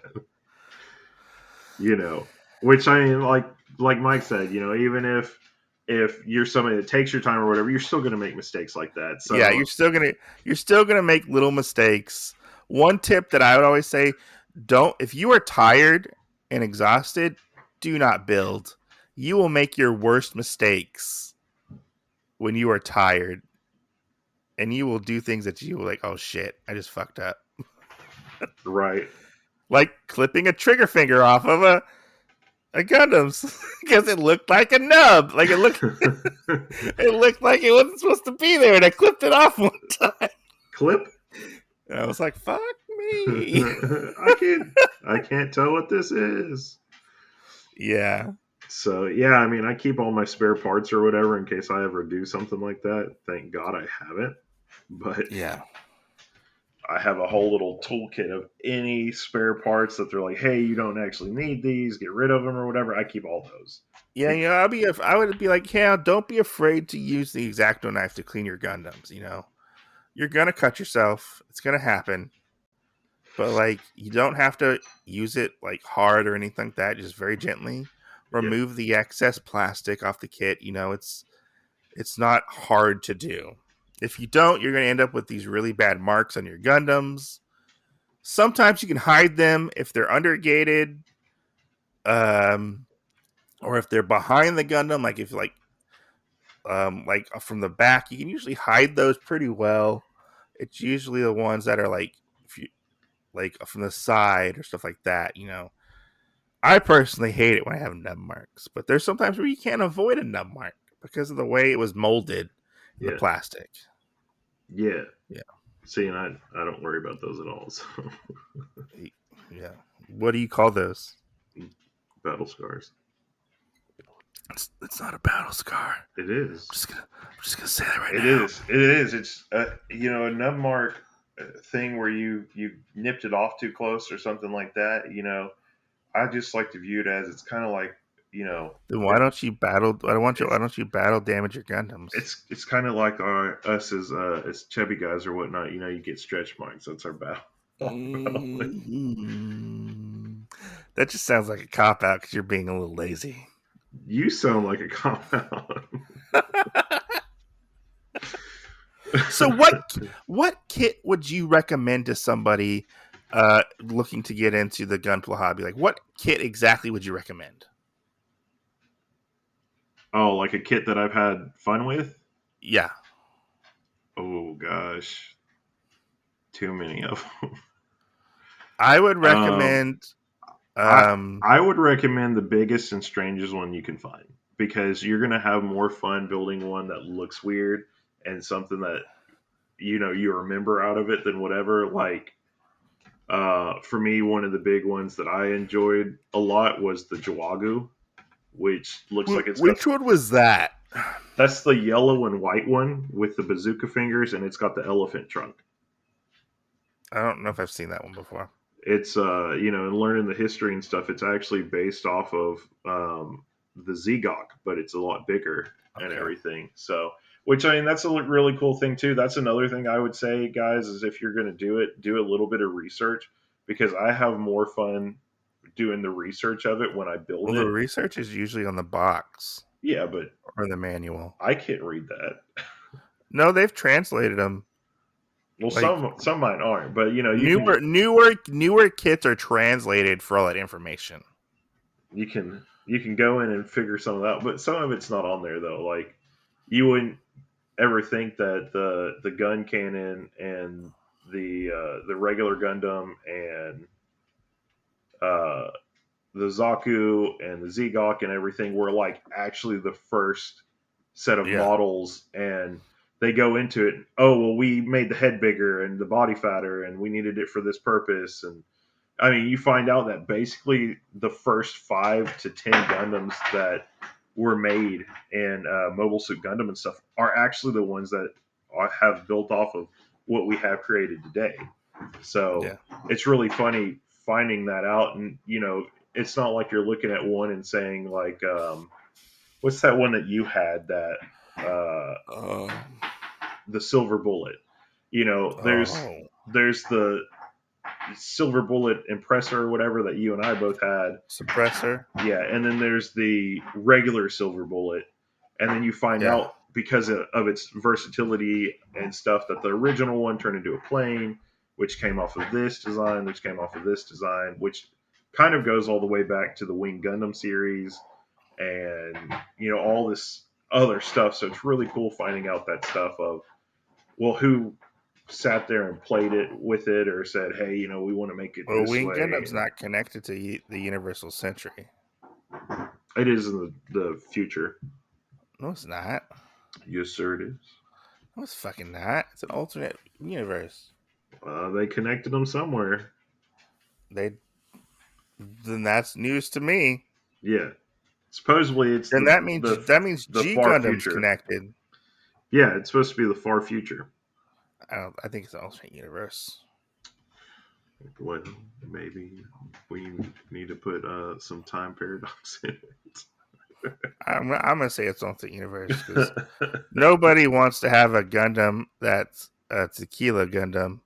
Which, I mean, like Mike said, even if you're somebody that takes your time or whatever, you're still going to make mistakes like that. Yeah, So you're still gonna make little mistakes. One tip that I would always say: don't if you are tired and exhausted, do not build. You will make your worst mistakes when you are tired, and you will do things that you will like. Oh shit! I just fucked up. right. Like clipping a trigger finger off of a Gundam's because it looked like a nub. Like it looked like it wasn't supposed to be there, and I clipped it off one time. Clip. And I was like, "Fuck me." I can't tell what this is. Yeah. So yeah, I mean, I keep all my spare parts or whatever in case I ever do something like that. Thank God I haven't, but Yeah. I have a whole little toolkit of any spare parts that they're like, hey, you don't actually need these, get rid of them or whatever. I keep all those. Yeah, I would be like, yeah, don't be afraid to use the X-Acto knife to clean your Gundams. You're gonna cut yourself. It's gonna happen, but like, you don't have to use it like hard or anything like that. Just very gently Yeah, remove the excess plastic off the kit. It's not hard to do. If you don't, you're gonna end up with these really bad marks on your Gundams. Sometimes you can hide them if they're undergated, um, or if they're behind the Gundam. Like if like from the back, you can usually hide those pretty well. It's usually the ones that are like if you like from the side or stuff like that. I personally hate it when I have nub marks, but there's sometimes where you can't avoid a nub mark because of the way it was molded in the yeah, plastic. yeah. Yeah, See, and I don't worry about those at all. So yeah. What do you call those? battle scars. It's not a battle scar. It is. I'm just gonna say that right It now. is. It is. It's a nub mark thing where you nipped it off too close or something like that. I just like to view it as it's kind of like Then why don't you battle? Why don't you battle damage your Gundams? it's kind of like us as chubby guys or whatnot. You get stretch marks. That's our battle. Mm-hmm. That just sounds like a cop out because you're being a little lazy. You sound like a cop out. So what kit would you recommend to somebody looking to get into the Gunpla hobby? Like what kit exactly would you recommend? Oh, like a kit that I've had fun with? Yeah. Oh gosh, too many of them. I would Um, recommend. I Um, I would recommend the biggest and strangest one you can find because you're gonna have more fun building one that looks weird and something that you remember out of it than whatever. Like for me, one of the big ones that I enjoyed a lot was the Jawagu, which looks like it's got which one was that? that's the yellow and white one with the bazooka fingers, and it's got the elephant trunk. I don't know if I've seen that one before. It's and learning the history and stuff. It's actually based off of the Zegok, but it's a lot bigger and Okay. everything. So, which I mean, that's a really cool thing too. That's another thing I would say, guys, is if you're going to do a little bit of research because I have more fun doing the research of it when I build Well, the it. research is usually on the box Yeah, but or the manual. I can't read that. No, they've translated them. Well, Like some mine aren't, but you can just newer kits are translated for all that information. you can go in and figure some of that out, but some of it's not on there though. Like you wouldn't ever think that the gun cannon and the regular Gundam and uh, the Zaku and the Zegok and everything were like actually the first set of Yeah. models, and they go into it. Oh well, we made the head bigger and the body fatter, and we needed it for this purpose. And I mean, you find out that basically the first 5 to 10 Gundams that were made in Mobile Suit Gundam and stuff are actually the ones that have built off of what we have created today. So Yeah. it's really funny finding that out, and it's not like you're looking at one and saying like, what's that one that you had that Oh. the Silver Bullet? There's Oh. there's the Silver Bullet Impressor or whatever that you and I both had. Suppressor. Yeah, and then there's the regular Silver Bullet, and then you find Yeah. out because of its versatility and stuff that the original one turned into a plane, which came off of this design, which came off of this design, which kind of goes all the way back to the Wing Gundam series, and all this other stuff. So it's really cool finding out that stuff of well, who sat there and played it with it or said, hey, we want to make it Well, this Wing way. Gundam's not connected to the Universal Century. It is in the future. No, it's not. Yes, sir, it is. No, it's fucking not. It's an alternate universe. They connected them somewhere. Then that's news to me. Yeah. Supposedly it's Then that means the G far Gundam's future. connected. Yeah, it's supposed to be the far future. I think it's an alternate universe. Well, maybe we need to put some time paradox in I'm gonna say it's alternate universe because it. nobody wants to have a Gundam that's a tequila Gundam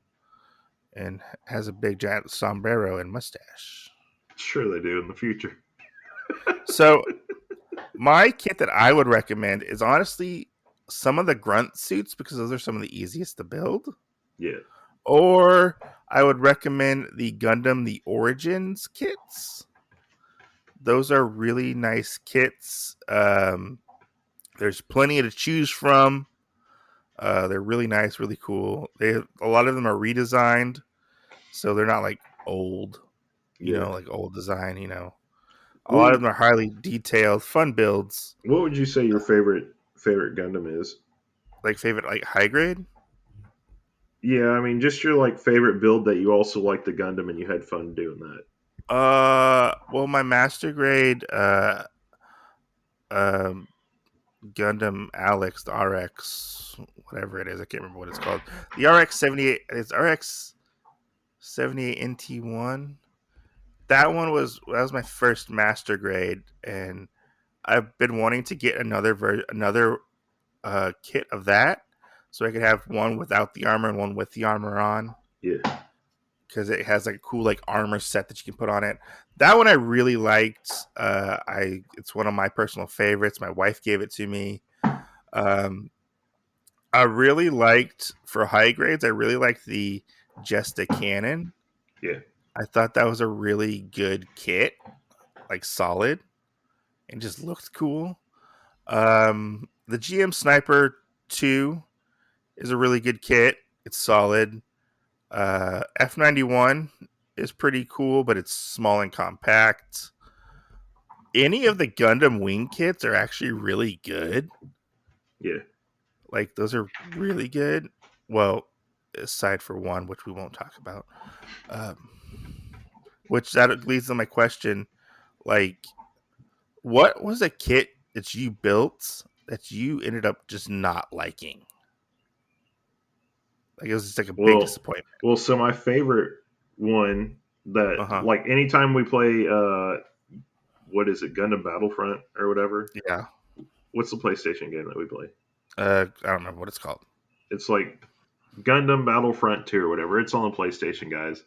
and has a big giant sombrero and mustache. Sure, they do in the future. So my kit that I would recommend is honestly some of the grunt suits because those are some of the easiest to build. Yeah. Or I would recommend the Gundam The Origins kits. Those are really nice kits. There's plenty to choose from. They're really nice, really cool. A lot of them are redesigned, so they're not like old, Yeah. like old design. A lot What, of them are highly detailed, fun builds. what would you say your favorite Gundam is? Like favorite, like high grade. Yeah, I mean, just your like favorite build that you also like the Gundam and you had fun doing that. Well, my master grade, um, Gundam Alex, the RX, whatever it is, I can't remember what it's called. The RX 78, it's RX 78 NT1. That was my first master grade, and I've been wanting to get another kit of that, so I could have one without the armor and one with the armor on. Yeah. Because it has like a cool like armor set that you can put on it. That one I really liked. It's one of my personal favorites. My wife gave it to me. I really liked for high grades. I really liked the Jesta Cannon. Yeah. I thought that was a really good kit, like solid, and just looked cool. The GM Sniper 2 is a really good kit. It's solid. F91 is pretty cool, but it's small and compact. Any of the Gundam wing kits are actually really good. Yeah. Like those are really good. Well, aside for one, which we won't talk about. Um, which that leads to my question: like, what was a kit that you built that you ended up just not liking? Like it was just like a big Well, disappointment. so my favorite one that Uh huh. like anytime we play what is it, Gundam Battlefront or whatever? Yeah. What's the PlayStation game that we play? I don't remember what it's called. It's like Gundam Battlefront 2 or whatever. It's on the PlayStation, guys.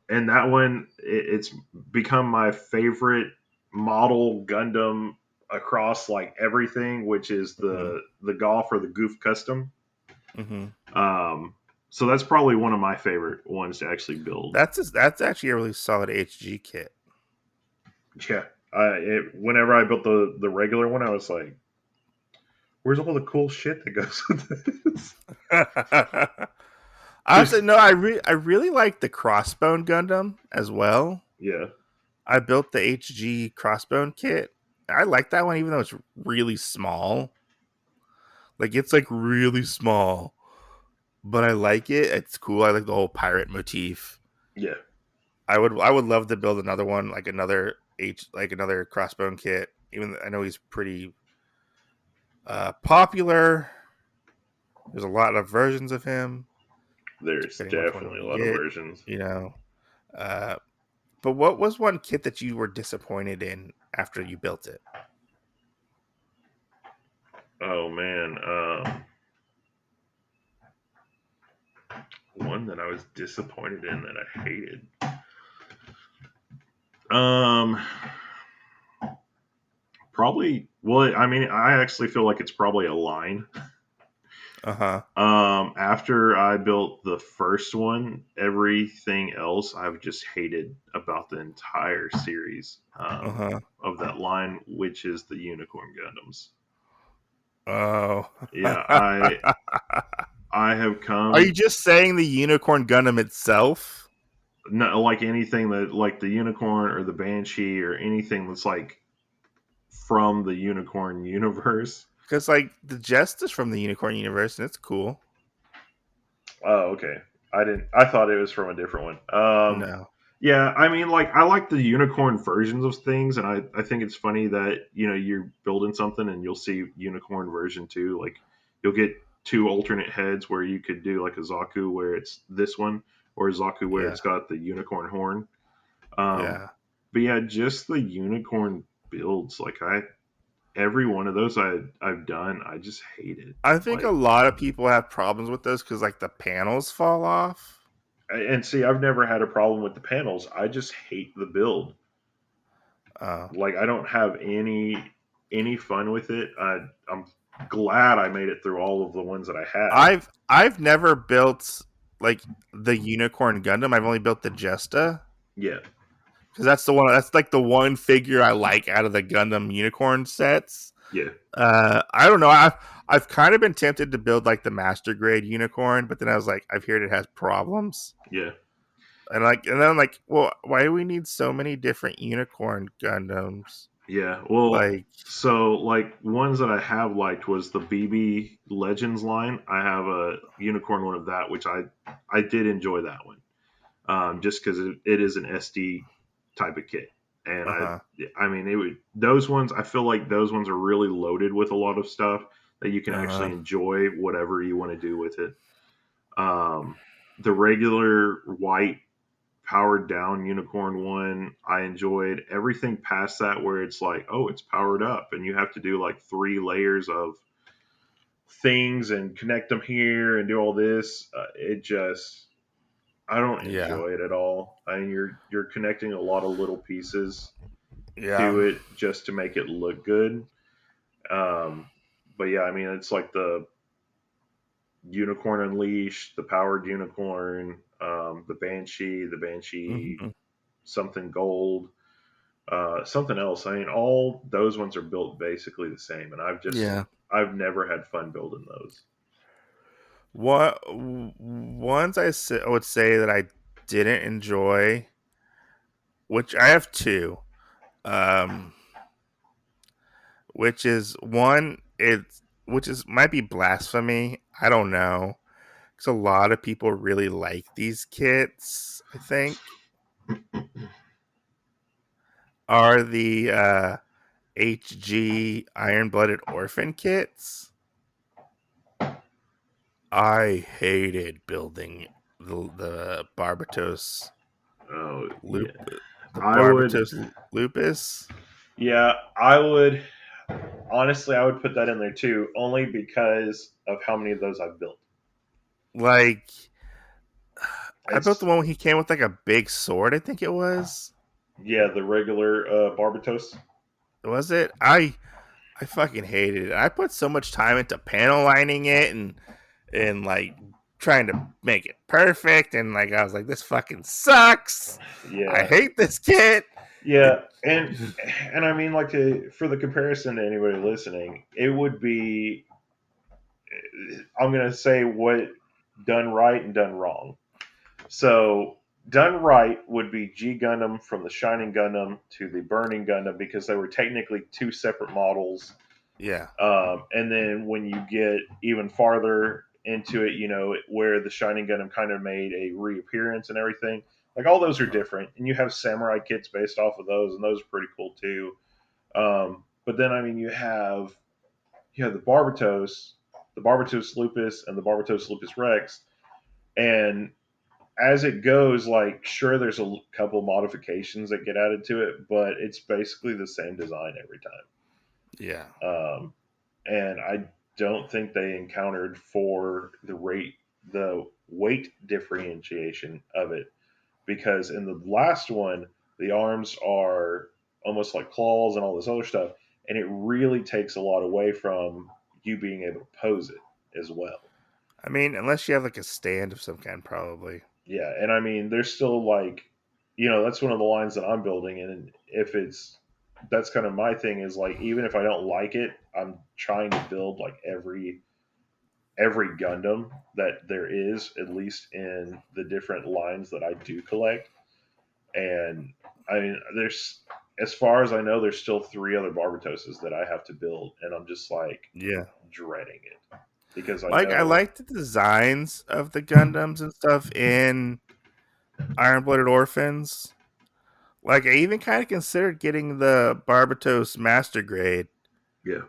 And that one, it's become my favorite model Gundam across like everything, which is Mm-hmm. the Golf or the Goof Custom. Mm-hmm. Um, so that's probably one of my favorite ones to actually build. That's actually a really solid HG kit. Yeah, whenever I built the regular one, I was like, "Where's all the cool shit that goes with this?" Honestly, There's no, I really like the Crossbone Gundam as well. yeah, I built the HG Crossbone kit. I like that one, even though it's really small. Like it's like really small, but I like it. It's cool. I like the whole pirate motif. yeah. I would love to build another one, like another Crossbone kit. Even I know he's pretty popular. There's a lot of versions of him, There's depending which one definitely a you lot of get. versions. You know, uh, but what was one kit that you were disappointed in after you built it? Oh man, one that I was disappointed in that I hated. Um, Probably. Well, I mean, I actually feel like it's probably a line. Uh huh. After I built the first one, everything else I've just hated about the entire series Uh huh. of that line, which is the Unicorn Gundams. Oh. Yeah, I have Are you come just saying the Unicorn Gundam itself? not like anything that like the Unicorn or the Banshee or anything that's like from the Unicorn universe. Because like the Jest is from the Unicorn universe, and it's cool. Oh, okay. I didn't. I thought it was from a different one. No. Yeah, I mean, like I like the unicorn versions of things, and I think it's funny that you're building something and you'll see unicorn version 2. Like you'll get two alternate heads where you could do like a Zaku where it's this one, or a Zaku where Yeah. it's got the unicorn horn. Um, Yeah. but yeah, just the unicorn builds. Like every one of those I've done, I just hate it. I think a Like, lot of people have problems with those because like the panels fall off. and see, I've never had a problem with the panels. I just hate the build. Uh, Like I don't have any fun with it. I'm glad I made it through all of the ones that I had. I've never built like the Unicorn Gundam. I've only built the Jesta Yeah, because that's the one. That's like the one figure I like out of the Gundam Unicorn sets. yeah, I don't know. I've kind of been tempted to build like the Master Grade Unicorn, but then I was like, I've heard it has problems, yeah, and then I'm like, well, why do we need so many different Unicorn Gundams? yeah. Well, Like, so like ones that I have liked was the BB Legends line. I have a unicorn one of that, which I did enjoy that one. Just because it is an SD type of kit. And uh huh, I mean, it would those ones. I feel like those ones are really loaded with a lot of stuff that you can uh actually huh, enjoy whatever you want to do with it. Um, the regular white powered down unicorn one, I enjoyed everything past that where it's like, oh, it's powered up, and you have to do like 3 layers of things and connect them here and do all this. It just I don't yeah, enjoy it at all. I mean, you're connecting a lot of little pieces yeah, to it just to make it look good. Um, but yeah, I mean, it's like the Unicorn Unleashed, the Powered Unicorn, the Banshee, hmm something Gold, something else. I mean, all those ones are built basically the same, and yeah. I've never had fun building those. What ones I would say that I didn't enjoy, which I have two, um, which is one, which is might be blasphemy. I don't know, because a lot of people really like these kits. I think are the HG Iron Blooded Orphan kits. I hated building the Barbatos Oh loop, yeah, the I would. Barbatos lupus. Yeah, I would. Honestly, I would put that in there too, only because of how many of those I've built. Like, I built the It's one where he came with like a big sword. I think it was. yeah, the regular Barbatos. Was it? I fucking hated it. I put so much time into panel lining it and like trying to make it perfect. And like I was like, this fucking sucks. I Yeah, hate this kit. It, yeah, and I mean, like for the comparison to anybody listening, it would be. I'm gonna say what done right and done wrong. So done right would be G Gundam from the Shining Gundam to the Burning Gundam because they were technically two separate models. yeah, And then when you get even farther into it, where the Shining Gundam kind of made a reappearance and everything, like all those are different. And you have samurai kits based off of those, and those are pretty cool too. But then, I mean, you have the Barbatos Lupus, and the Barbatos Lupus Rex, and as it goes, like sure, there's a couple modifications that get added to it, but it's basically the same design every yeah. time. And I don't think they encountered for the weight differentiation of it, because in the last one, the arms are almost like claws and all this other stuff, and it really takes a lot away from you being able to pose it as well. I mean, unless you have like a stand of some kind, probably. Yeah, and I mean, there's still like, that's one of the lines that I'm building, and if it's that's kind of my thing is like, even if I don't like it, I'm trying to build like every Gundam that there is, at least in the different lines that I do collect. And I mean, there's as far as I know, there's still three other Barbatoses that I have to build, and I'm just like Yeah. dreading it because I Like I know, like the designs of the Gundams and stuff in Iron Blooded Orphans. Like I even kind of considered getting the Barbatos Master Grade yeah,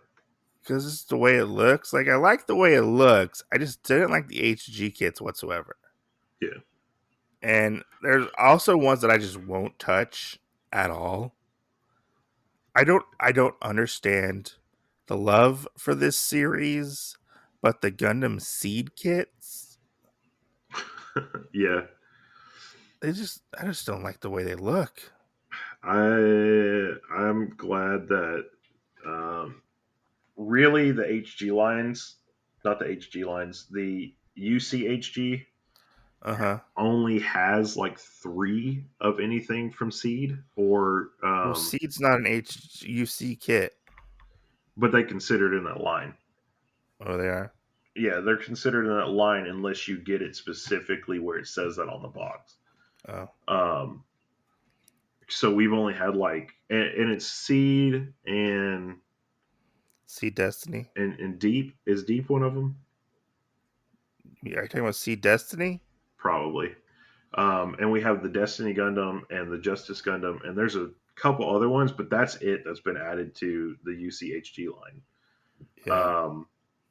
because it's the way it looks. Like I like the way it looks. I just didn't like the HG kits whatsoever. yeah, And there's also ones that I just won't touch at all. I don't understand the love for this series, but the Gundam Seed kits, yeah. I just don't like the way they look. I'm glad that um, really the HG lines, not the HG lines, the UCHG Uh-huh. only has like three of anything from Seed, or Well, Seed's not an HUC kit. but they considered in that line. Oh, they are. Yeah, they're considered in that line unless you get it specifically where it says that on the box. Oh, Um, so we've only had like, and it's Seed Seed Destiny. and Deep. Is Deep one of them? Are you talking about Seed Destiny? Probably. And we have the Destiny Gundam and the Justice Gundam, and there's a couple other ones, but that's it that's been added to the UCHG line. Yeah. Um,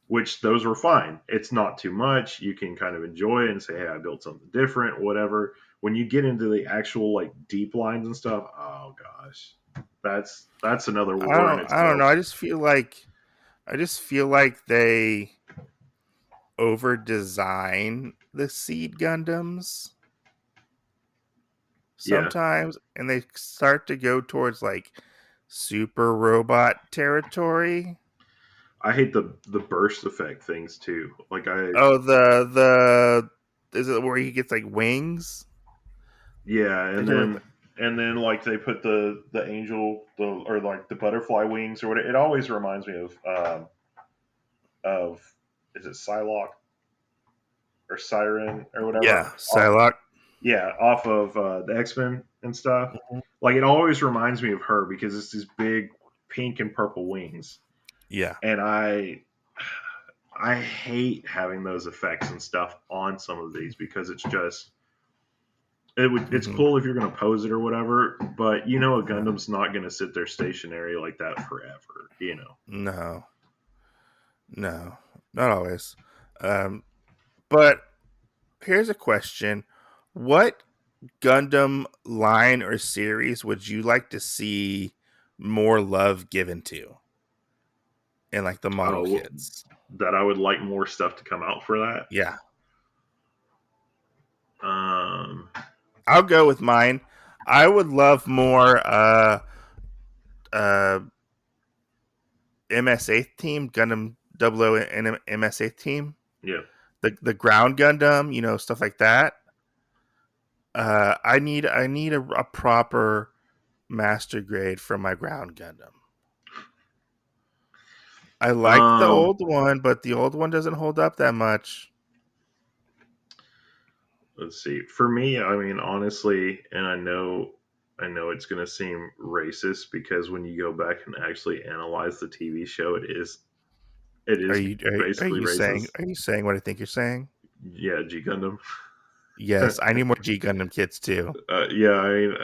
which those were fine. It's not too much. You can kind of enjoy it and say, "Hey, I built something different," whatever. When you get into the actual like deep lines and stuff, oh gosh, that's another war in I don't itself. know. I just feel like they over design the Seed Gundams Yeah, sometimes, and they start to go towards like super robot territory. I hate the burst effect things too. Like Oh, is it where he gets like wings? yeah, Are you and talking about then like they put the angel or like the butterfly wings or what. It always reminds me of is it Psylocke or Siren or whatever. yeah, Psylocke. Yeah, off of the X-Men and stuff. Mhm. Like it always reminds me of her because it's these big pink and purple wings, Yeah. and I hate having those effects and stuff on some of these because it's just it's Hmm. cool if you're gonna pose it or whatever, but you know a Yeah. Gundam's not gonna sit there stationary like that forever, No, no, not always. Um, but here's a question: what Gundam line or series would you like to see more love given to in like the model Oh, kits? that I would like more stuff to come out for that. Yeah, Um, I'll go with mine. I would love more uh MS8 team, Gundam 00 and MS8 team. yeah. The ground Gundam, stuff like that. I need a proper master grade for my ground Gundam. I like the Um, old one, but the old one doesn't hold up that much. let's see. For me, I mean, honestly, and I know it's going to seem racist because when you go back and actually analyze the TV show, it Are is you are basically you saying racist. are you saying what I think you're saying? Yeah, G Gundam. Yes, I need more G Gundam kits too. Yeah, I mean,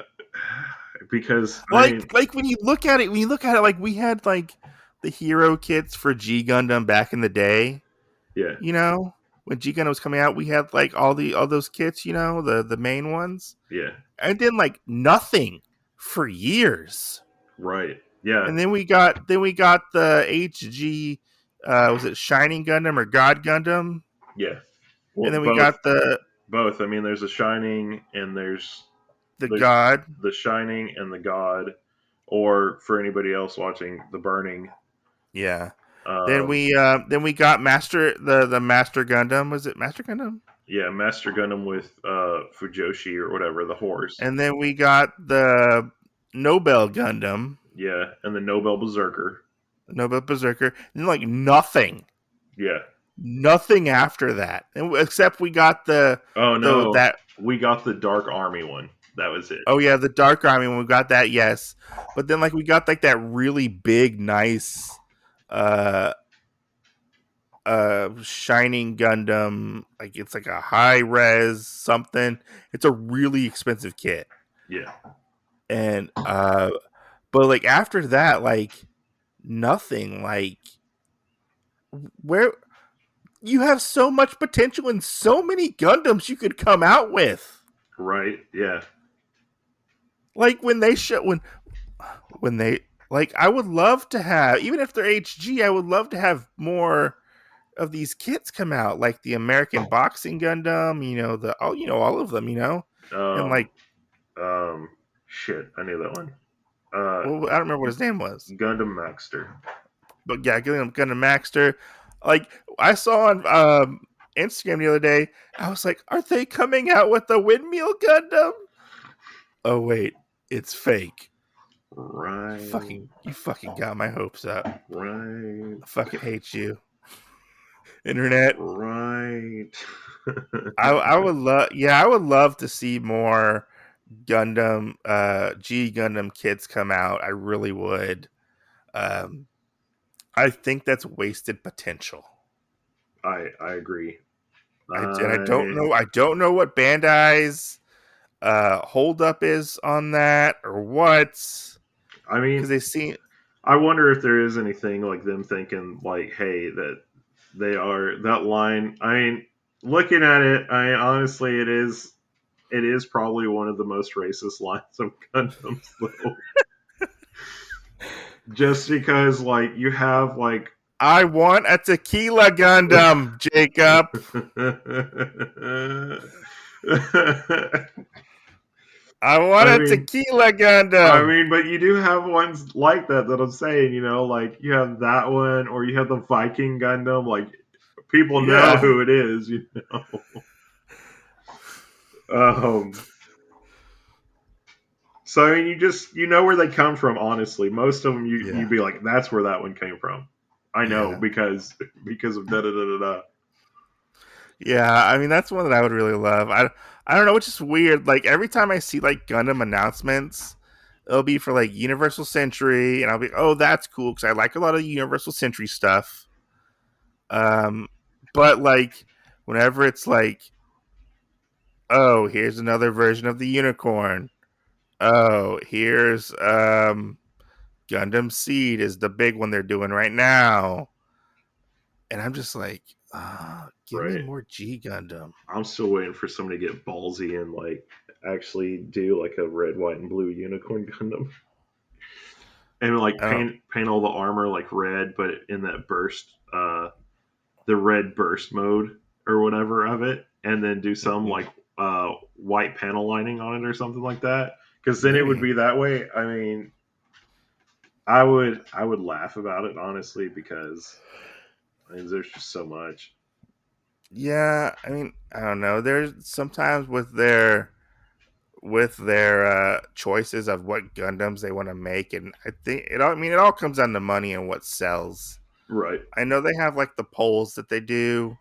because I mean, Like when you look at it, like we had like the hero kits for G Gundam back in the day. yeah, You know, when G Gundam was coming out, we had like all those kits. The main ones, yeah, and then like nothing for years. right, yeah, And then we got the HG. Was it Shining Gundam or God Gundam? yeah. And Well, then we got both. I mean, there's a Shining and the there's God. the Shining and the God, or for anybody else watching, the Burning. Yeah. Um, Then we got the Master Gundam. Was it Master Gundam? yeah, Master Gundam with Fujoshi or whatever, the horse. And then we got the Nobel Gundam, Yeah, and the Nobel Berserker. Nobel Berserker, and like Yeah. nothing after that, except we got Oh the no, that. we got the Dark Army one. That was it. Oh yeah, the Dark Army when we got that, yes. But then like we got like that really big, nice, uh, Shining Gundam. Like it's like a high res something. It's a really expensive kit, Yeah. and but like after that, like nothing. Like where you have so much potential and so many Gundams you could come out with. Right. Yeah. Like when they like I would love to have, even if they're HG, I would love to have more of these kits come out, like the American Boxing Gundam, all of them, and Um. like, Um. Shit, I knew that one. Uh, well, I don't remember what his name was, Gundam Maxter. but yeah, Gundam Maxter. Like I saw on Instagram the other day, I was like, are they coming out with the Windmill Gundam? Oh wait, it's fake. Right. You fucking got my hopes up. Right. I fucking hate you, internet. Right. I would love, yeah, I would love to see more Gundam, G Gundam kits come out. I really would. Um, I think that's wasted potential. I agree. And I don't I know. I don't know what Bandai's hold up is on that or what, I because mean, they see. I wonder if there is anything like them thinking like, hey, that they are that line. I mean, looking at it, I mean, honestly, it is probably one of the most racist lines of Gundams, though. Just because, like, you have like. I want a tequila Gundam, Jacob. I want I a mean, tequila Gundam. but you do have ones like that that I'm saying, like you have that one, or you have the Viking Gundam. Like people know Yeah. who it is, Um, so I mean, you know where they come from. Honestly, most of them Yeah. you'd be like, that's where that one came from. I know Yeah. because of da da da da da. Yeah, I mean that's one that I would really love. I don't know, it's just weird. Like every time I see like Gundam announcements, it'll be for like Universal Century, and I'll be, oh, that's cool because I like a lot of Universal Century stuff. Um, but like whenever it's like, oh, here's another version of the unicorn. Oh, here's Gundam Seed is the big one they're doing right now, and I'm just like, give me Right. more G Gundam. I'm still waiting for somebody to get ballsy and like actually do like a red, white, and blue unicorn Gundam, and like I don't. paint all the armor like red, but in that burst, the red burst mode or whatever of it, and then do some Mhm. like white panel lining on it or something like that. Because then it would Maybe. be that way. I mean, I would laugh about it honestly because I mean, there's just so much. Yeah, I mean, I don't know. There's sometimes with their choices of what Gundams they want to make, and I think it all. I mean, it all comes down to money and what sells. Right, I know they have like the polls that they do,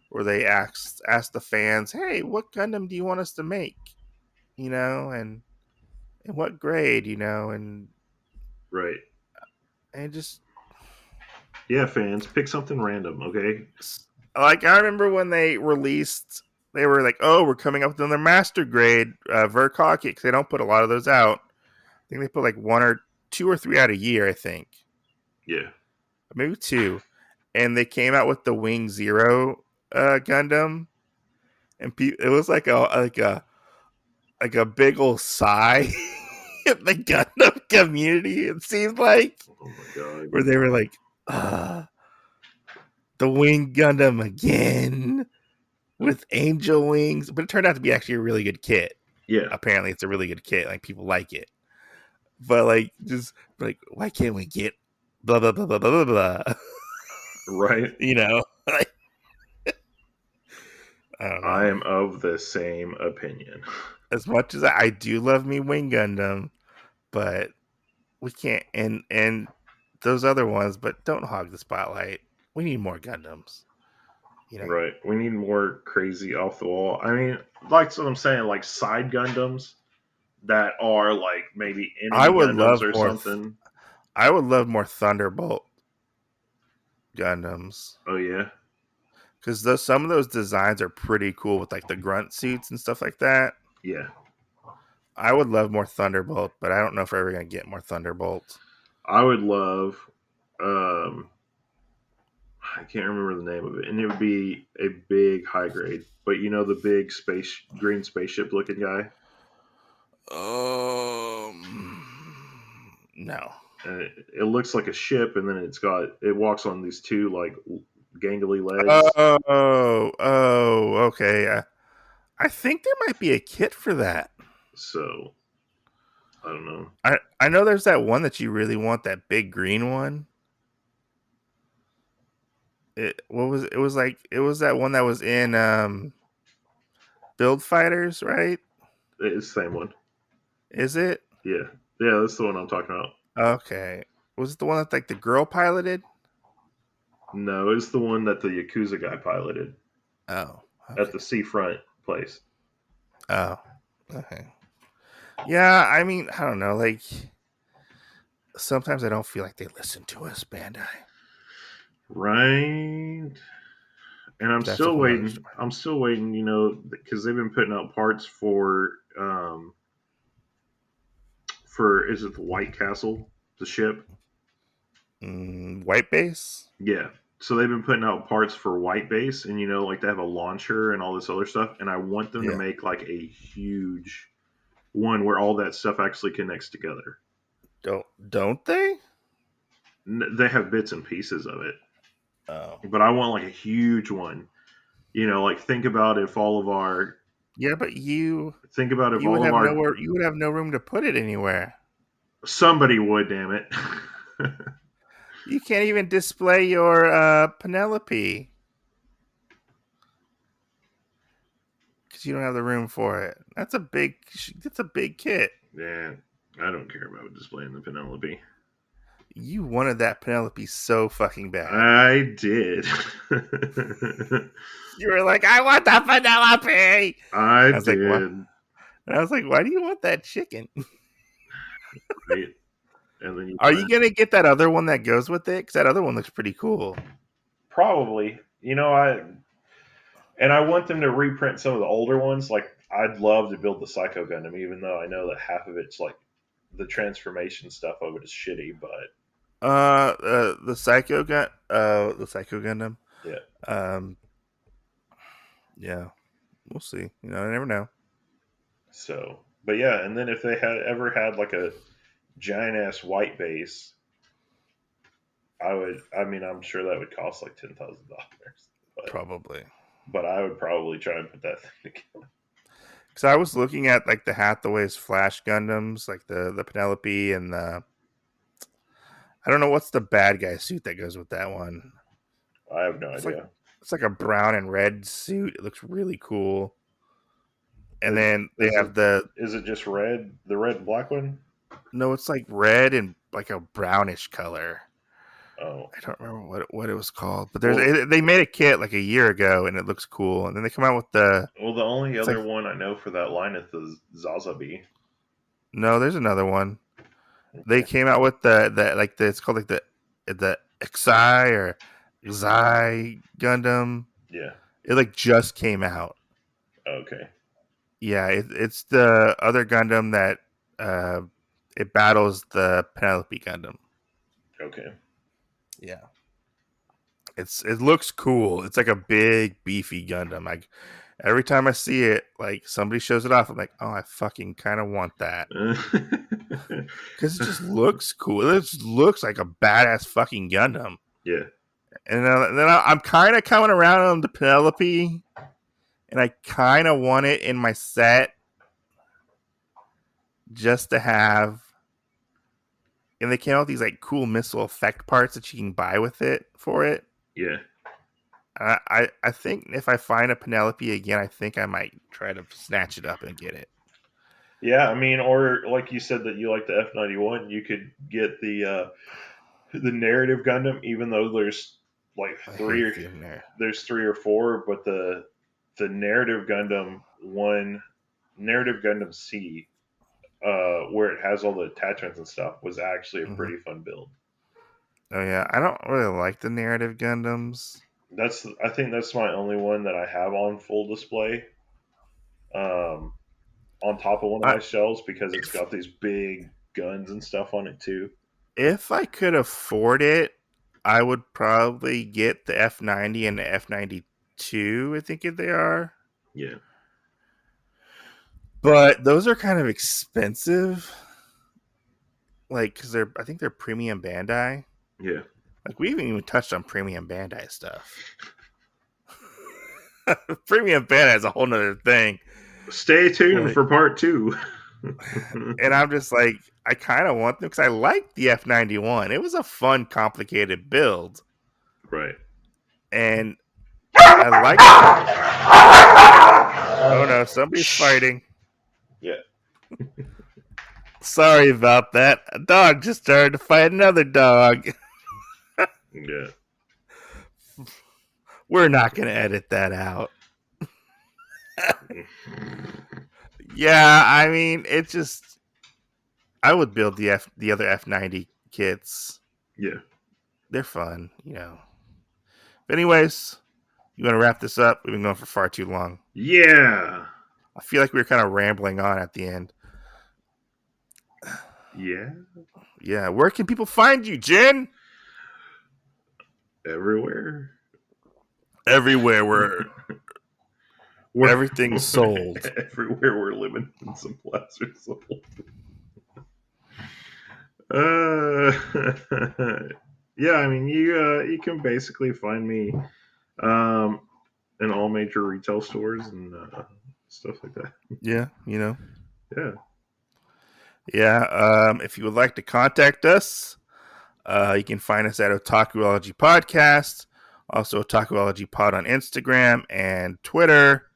where they ask the fans, "Hey, what Gundam do you want us to make?" You know, and what grade, you know, right. and just Yeah, fans, pick something random, okay? like I remember when they were like, "Oh, we're coming up with another master grade Verkaki," because they don't put a lot of those out. I think they put like one or two or three out a year. I think Yeah. maybe two, and they came out with the Wing Zero Gundam, and it was like a big old sigh in the Gundam community. It seemed like Oh my god. where they were like, "Ah, the Wing Gundam again with angel wings," but it turned out to be actually a really good kit. Yeah. Apparently, it's a really good kit. Like people like it, but like just like why can't we get blah blah blah blah blah blah blah? Right. You know, like, I don't I know. am of the same opinion. As much as I do love me Wing Gundam, but we can't and those other ones, but don't hog the spotlight. We need more Gundams. You know, Right. We need more crazy off the wall. I mean, like what I'm saying, like side Gundams that are like maybe I enemy would Gundams love or more. something. I would love more Thunderbolt Gundams Oh yeah. because some of those designs are pretty cool with like the grunt suits and stuff like that. Yeah. I would love more Thunderbolt, but I don't know if we're ever gonna get more Thunderbolt. I would love um I can't remember the name of it. And it would be a big high grade. But you know the big space green spaceship looking guy? No. And it looks like a ship and then it walks on these two like gangly legs. Okay. I think there might be a kit for that. So I don't know. I know there's that one that you really want, that big green one. It was like it was that one that was in Build Fighters, right? It's the same one. Is it? Yeah. Yeah, that's the one I'm talking about. Okay. Was it the one that like the girl piloted? No, it's the one that the Yakuza guy piloted Oh, at okay. the seafront place. Oh, okay. Yeah, I mean, I don't know. Like sometimes I don't feel like they listen to us, Bandai. Right. And That's a whole nother story. I'm still waiting, you know, because they've been putting out parts for is it the White Castle, the ship? White base. Yeah. So they've been putting out parts for White Base, and you know, like they have a launcher and all this other stuff. And I want them to Yeah. make like a huge one where all that stuff actually connects together. Don't they? They have bits and pieces of it, Oh. but I want like a huge one. You know, like Yeah, but think about if you would all of have our nowhere. You would have no room to put it anywhere. somebody would, damn it. You can't even display your Penelope because you don't have the room for it. That's a big. That's a big kit. Yeah, I don't care about displaying the Penelope. You wanted that Penelope so fucking bad. I did. You were like, I want the Penelope. I was like, what? did. And I was like, why do you want that chicken? Right. And then Are you gonna get that other one that goes with it? Because that other one looks pretty cool. probably, I want them to reprint some of the older ones. Like, I'd love to build the Psycho Gundam, even though I know that half of it's like the transformation stuff of it is shitty. But The Psycho Gundam. yeah, Yeah, we'll see. I never know. so but yeah, and then if they had ever had like a giant ass white base, I would. I mean, I'm sure that would cost like $10,000, Probably. but I would probably try and put that thing together. Because I was looking at like the Hathaway's Flash Gundams, like the Penelope and the. I don't know what's the bad guy suit that goes with that one. I have no idea. It's like a brown and red suit. It looks really cool. And then they have Is it just red? The red and black one? No, it's like red and like a brownish color. Oh, I don't remember what it was called, but they made a kit like a year ago, and it looks cool. And then they come out with the only other one I know for that line is the Zazabi. No, there's another one. They came out with it's called like the Xi or Xi Gundam. Yeah. It like just came out. Okay. Yeah, it's the other Gundam that it battles the Penelope Gundam. Okay. Yeah. It looks cool. It's like a big beefy Gundam. Like every time I see it, like somebody shows it off, I'm like, oh, I fucking kind of want that because it just looks cool. It just looks like a badass fucking Gundam. Yeah. And then I'm kind of coming around on the Penelope, and I kind of want it in my set just to have. And they came out with these like cool missile effect parts that you can buy with it for it. Yeah. I think if I find a Penelope again, I think I might try to snatch it up and get it. Yeah, I mean, or like you said that you like the F-91, you could get the narrative Gundam, even though there's like there's 3 or 4, but the narrative Gundam narrative Gundam C, where it has all the attachments and stuff, was actually a pretty fun build. Oh yeah, I don't really like the narrative Gundams. I think that's my only one that I have on full display, on top of one of my shelves, because it's got these big guns and stuff on it too. If I could afford it, I would probably get the F90 and the F92. I think they are. Yeah. But those are kind of expensive. Like, because I think they're premium Bandai. Yeah. Like, we haven't even touched on premium Bandai stuff. Premium Bandai is a whole nother thing. Stay tuned for part 2. And I'm just like, I kind of want them because I like the F91. It was a fun, complicated build. Right. And I like it. Oh no, somebody's fighting. Yeah. Sorry about that. A dog just started to fight another dog. Yeah. We're not going to edit that out. Yeah, I mean, it just. I would build the other F90 kits. Yeah. They're fun, But anyways, you want to wrap this up? We've been going for far too long. Yeah. I feel like we were kind of rambling on at the end. Yeah. Yeah. Where can people find you, Jen? Everywhere. Everywhere where everything's sold. Everywhere we're living in some plaza sold. Yeah, I mean, you can basically find me in all major retail stores and stuff like that. Yeah, Yeah. Yeah. If you would like to contact us, you can find us at EAauughhHH Podcast, also EAauughhHH Pod on Instagram and Twitter.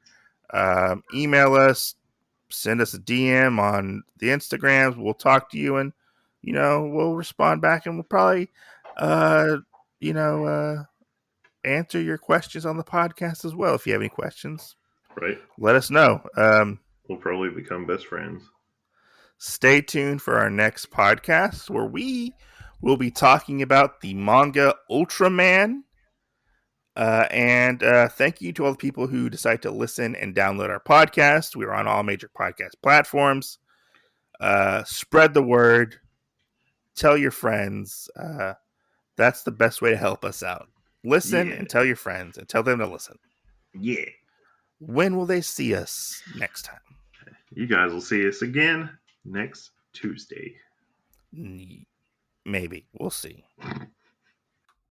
Email us, send us a DM on the Instagrams. We'll talk to you and, we'll respond back and we'll probably, answer your questions on the podcast as well. If you have any questions, Right. let us know. We'll probably become best friends. Stay tuned for our next podcast where we will be talking about the manga Ultraman. And thank you to all the people who decide to listen and download our podcast. We're on all major podcast platforms. Spread the word. Tell your friends. That's the best way to help us out. Listen and tell your friends and tell them to listen. Yeah. When will they see us next time? You guys will see us again next Tuesday. Maybe. We'll see.